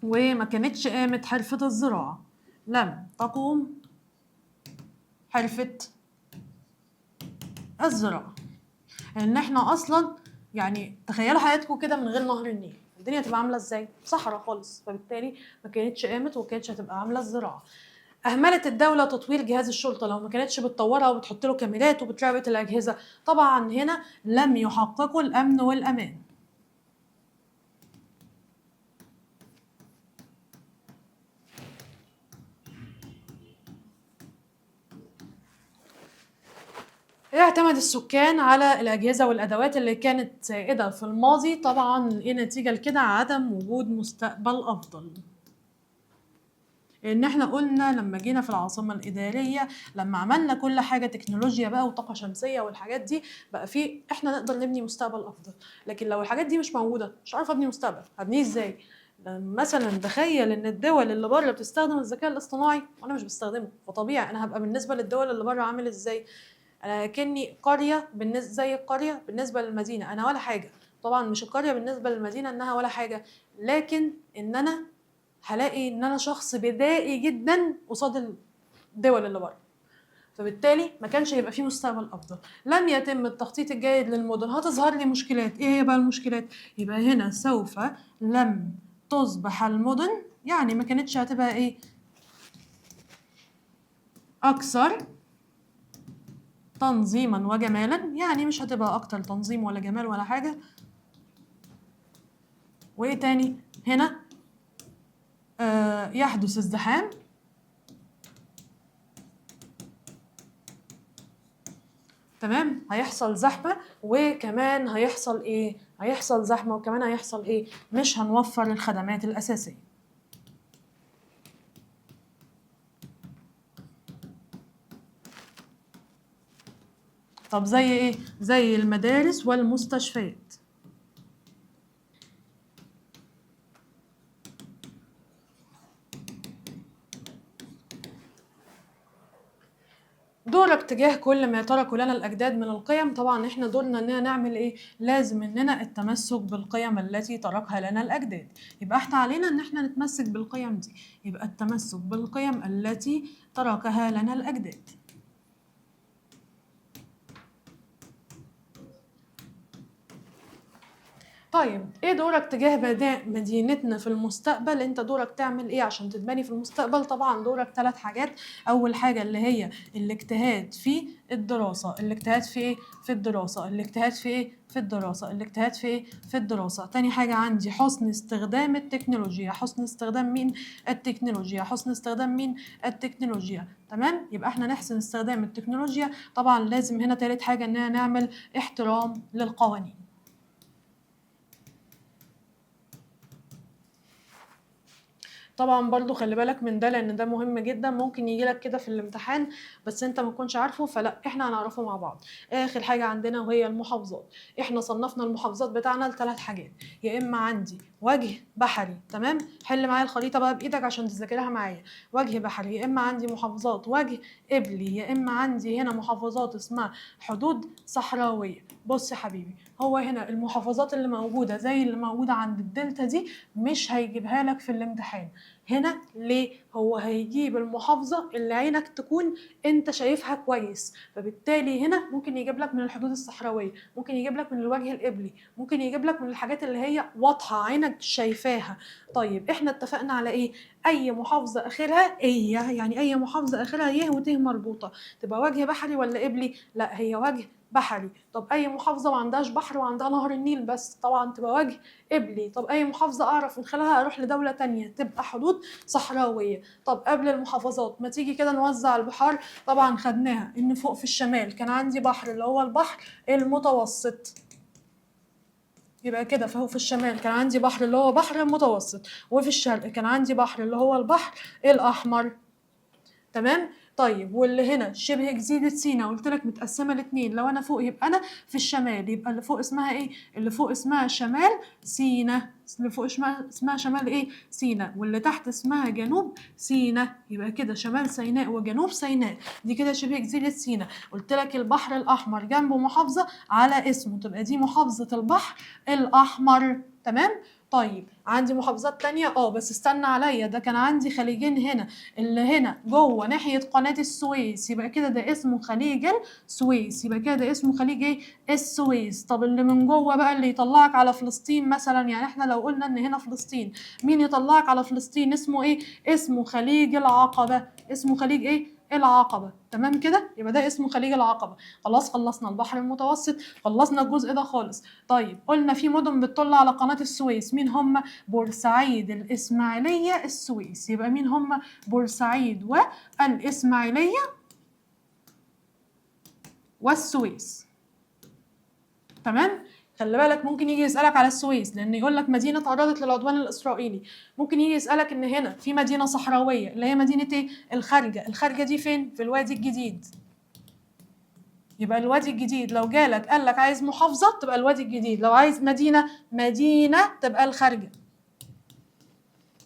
وما كانتش قامت حرفه الزراعه. لم تقوم حرفه الزراعه. ان احنا اصلا يعني تخيلوا حياتكم كده من غير نهر النيل، الدنيا تبقى عامله ازاي؟ صحراء خالص. فبالتالي ما كانتش قامت وما كانتش هتبقى عامله الزراعه. اهملت الدوله تطوير جهاز الشرطه، لو ما كانتش بتطورها وبتحط له كاميرات وبتراقب الاجهزه طبعا هنا لم يحققوا الامن والامان. اعتمد السكان على الأجهزة والأدوات اللي كانت سائدة في الماضي. طبعا ايه نتيجة لكده؟ عدم وجود مستقبل أفضل. ان احنا قلنا لما جينا في العاصمه الاداريه، لما عملنا كل حاجه تكنولوجيا بقى وطاقه شمسيه والحاجات دي، بقى في احنا نقدر نبني مستقبل افضل. لكن لو الحاجات دي مش موجوده مش عارفه ابني مستقبل، هبنيه ازاي؟ مثلا تخيل ان الدول اللي بره بتستخدم الذكاء الاصطناعي وانا مش بستخدمه، فطبيعي انا هبقى بالنسبه للدول اللي بره عامل ازاي؟ انا كني قريه بالنسبه زي القريه بالنسبه للمدينه، انا ولا حاجه. طبعا مش القريه بالنسبه للمدينه انها ولا حاجه، لكن ان انا هلاقي ان انا شخص بدائي جدا قصاد الدول اللي بره. فبالتالي ما كانش هيبقى فيه مستقبل افضل. لم يتم التخطيط الجيد للمدن، هتظهر لي مشكلات. ايه هي بقى المشكلات؟ يبقى هنا سوف لم تصبح المدن، يعني ما كانتش هتبقى ايه؟ اكثر تنظيما وجمالا، يعني مش هتبقى اكتر تنظيم ولا جمال ولا حاجه. وايه تاني هنا؟ يحدث ازدحام، تمام، هيحصل زحمه، وكمان هيحصل ايه؟ هيحصل زحمه وكمان هيحصل ايه؟ مش هنوفر الخدمات الاساسيه. طب زي ايه؟ زي المدارس والمستشفيات. دورك تجاه كل ما تركه لنا الأجداد من القيم. طبعا احنا دورنا اننا نعمل ايه؟ لازم اننا التمسك بالقيم التي تركها لنا الأجداد. يبقى احنا علينا ان احنا نتمسك بالقيم دي، يبقى التمسك بالقيم التي تركها لنا الأجداد. طيب ايه دورك تجاه بناء مدينتنا في المستقبل؟ انت دورك تعمل ايه عشان تتبني في المستقبل؟ طبعا دورك 3 حاجات. اول حاجة اللي هي الاجتهاد في الدراسة. الاجتهاد في ايه؟ في الدراسة. الاجتهاد في ايه؟ في الدراسة. الاجتهاد في ايه؟ في الدراسة. تاني حاجة عندي حسن استخدام التكنولوجيا. حسن استخدام مين؟ التكنولوجيا. حسن استخدام مين؟ التكنولوجيا. تمام، يبقى احنا نحسن استخدام التكنولوجيا. طبعا لازم هنا تالت حاجة اننا نعمل احترام للقوانين. طبعا برضو خلي بالك من ده، لان ده مهم جدا، ممكن يجي لك كده في الامتحان بس انت ما تكونش عارفه، فلا احنا هنعرفه مع بعض. اخر حاجه عندنا وهي المحافظات. احنا صنفنا المحافظات بتاعنا ل3 حاجات. يا اما عندي وجه بحري، تمام، حل معايا الخريطه بقى بايدك عشان تذاكرها معايا. وجه بحري، يا اما عندي محافظات وجه قبلي، يا اما عندي هنا محافظات اسمها حدود صحراويه. بص يا حبيبي، هو هنا المحافظات اللي موجوده زي اللي موجوده عند الدلتا دي مش هيجيبها لك في الامتحان. هنا ليه؟ هو هيجيب المحافظة اللي عينك تكون انت شايفها كويس، فبالتالي هنا ممكن يجيب لك من الحدود الصحراوية، ممكن يجيب لك من الوجه القبلي، ممكن يجيب لك من الحاجات اللي هي واضحة عينك شايفاها. طيب احنا اتفقنا على ايه؟ اي محافظة اخرها ايه، يعني اي محافظة اخرها يه وته مربوطة تبقى وجه بحري ولا قبلي؟ لا، هي وجه بحري. طب اي محافظة ما عندهاش بحر وعندها نهر النيل بس؟ طبعا تبقى وجه قبلي. طب اي محافظه اعرف من خلالها اروح لدوله تانية تبقى حدود صحراويه. طب قبل المحافظات ما تيجي كده نوزع البحار، طبعا خدناها ان فوق في الشمال كان عندي بحر اللي هو البحر المتوسط، يبقى كده فهو في الشمال كان عندي بحر اللي هو بحر المتوسط، وفي الشرق كان عندي بحر اللي هو البحر الاحمر. تمام. طيب واللي هنا شبه جزيرة سيناء قلت لك متقسمة ل2، لو أنا فوق يبقى أنا في الشمال، يبقى اللي فوق اسمها إيه؟ اللي فوق اسمها شمال سيناء. اللي فوق اسمها شمال إيه؟ سيناء. واللي تحت اسمها جنوب سيناء. يبقى كده شمال سيناء وجنوب سيناء، دي كده شبه جزيرة سيناء. قلت لك البحر الأحمر جنبه محافظة على اسمه، تبقى دي محافظة البحر الأحمر. تمام. طيب عندي محافظات تانية بس استنى عليا، ده كان عندي خليجين هنا، اللي هنا جوه ناحية قناة السويس، يبقى كده ده اسمه خليج السويس. يبقى كده ده اسمه خليج ايه؟ السويس. طب اللي من جوه بقى اللي يطلعك على فلسطين مثلا، يعني احنا لو قلنا ان هنا فلسطين، مين يطلعك على فلسطين؟ اسمه ايه؟ اسمه خليج العقبة. اسمه خليج ايه؟ العقبة. تمام كده، يبقى ده اسمه خليج العقبة. خلاص خلصنا البحر المتوسط، خلصنا الجزء ده خالص. طيب قلنا في مدن بتطل على قناة السويس، مين هم؟ بورسعيد، الإسماعيلية، السويس. يبقى مين هم؟ بورسعيد والإسماعيلية والسويس. تمام. خلي بالك ممكن يجي يسألك على السويس، لأن يقول لك مدينة تعرضت للعدوان الإسرائيلي. ممكن يجي يسألك إن هنا في مدينة صحراوية اللي هي مدينة إيه؟ الخارجة. الخارجة دي فين؟ في الوادي الجديد. يبقى الوادي الجديد لو جالك قال لك عايز محافظة تبقى الوادي الجديد، لو عايز مدينة تبقى الخارجة.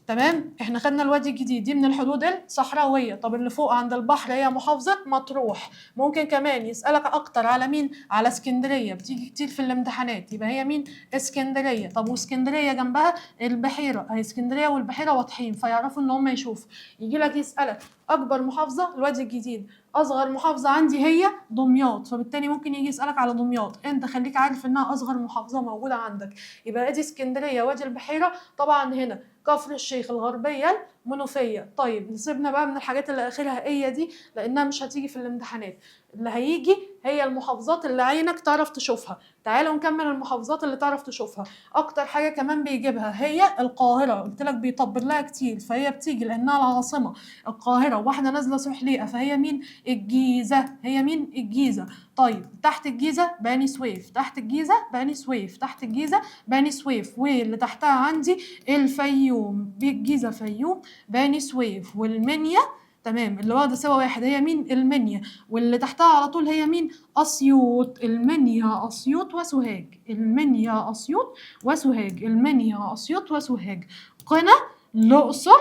تمام. احنا خدنا الوادي الجديد دي من الحدود الصحراويه. طب اللي فوق عند البحر هي محافظه مطروح. ممكن كمان يسالك اكتر على مين؟ على اسكندريه، بتيجي كتير في الامتحانات، يبقى هي مين؟ اسكندريه. طب واسكندريه جنبها البحيره، اهي اسكندريه والبحيره واضحين فيعرفوا ان هم يشوفوا. يجي لك يسالك اكبر محافظه الوادي الجديد، اصغر محافظه عندي هي دمياط، فبالتالي ممكن يجي يسالك على دمياط، انت خليك عارف انها اصغر محافظه موجوده عندك. يبقى ادي اسكندريه وادي البحيره. طبعا هنا كفر الشيخ، الغربيه، المنوفيه. طيب نسيبنا بقى من الحاجات اللي اخرها ايه دي لانها مش هتيجي في الامتحانات. اللي هيجي هي المحافظات اللي عينك تعرف تشوفها. تعالوا نكمل المحافظات اللي تعرف تشوفها. اكتر حاجه كمان بيجيبها هي القاهره، قلت لك بيطبل لها كتير فهي بتيجي لانها العاصمه القاهره، واحده نازله سحليقه فهي مين؟ الجيزه. هي مين؟ الجيزه. طيب تحت الجيزه بني سويف، تحت الجيزه بني سويف، تحت الجيزه بني سويف، واللي تحتها عندي الفيوم. الجيزه فيوم بني سويف. والمنيا تمام اللي واخده سوا واحد هي مين؟ المنيا. واللي تحتها على طول هي مين؟ اسيوط. المنيا، اسيوط، وسوهاج. المنيا، اسيوط، وسوهاج. المنيا، اسيوط، وسوهاج. قنا، الاقصر،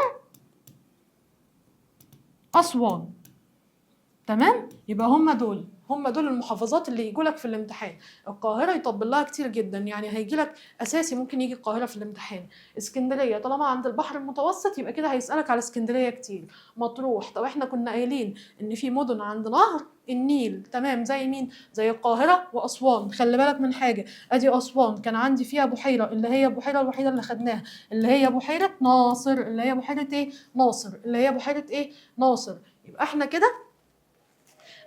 اسوان. تمام. يبقى هم دول المحافظات اللي يجولك في الامتحان. القاهره يطبل لها كتير جدا، يعني هيجيلك اساسي ممكن يجي القاهره في الامتحان. اسكندريه طالما عند البحر المتوسط يبقى كده هيسالك على اسكندريه كتير. مطروح، طب احنا كنا قايلين ان في مدن عند نهر النيل، تمام، زي مين؟ زي القاهره واسوان. خلي بالك من حاجه، ادي اسوان كان عندي فيها بحيره اللي هي البحيره الوحيده اللي خدناها، اللي هي بحيره ناصر. اللي هي بحيره ايه؟ ناصر. اللي هي بحيره ايه؟ ناصر. يبقى احنا كده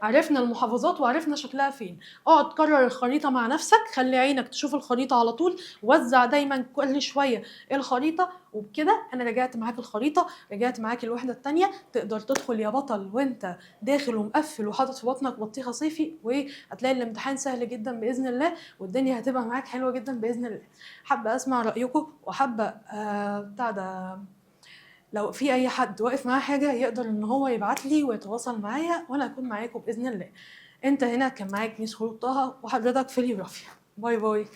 عرفنا المحافظات وعرفنا شكلها فين. اقعد كرر الخريطة مع نفسك، خلي عينك تشوف الخريطة على طول، وزع دايما كل شوية الخريطة. وبكده انا رجعت معاك الخريطة، رجعت معاك الوحدة التانية. تقدر تدخل يا بطل وانت داخل ومقفل وحاطط في بطنك بطيخة صيفي، وهتلاقي الامتحان سهل جدا بإذن الله، والدنيا هتبقى معاك حلوة جدا بإذن الله. حابة اسمع رأيكم، وحابة بتاع ده لو في اي حد واقف معاه حاجه يقدر ان هو يبعت لي ويتواصل معايا، وانا اكون معاكم باذن الله. انت هنا كان معاك ميس خلود طه، وحضرتك في الجغرافيا. باي باي.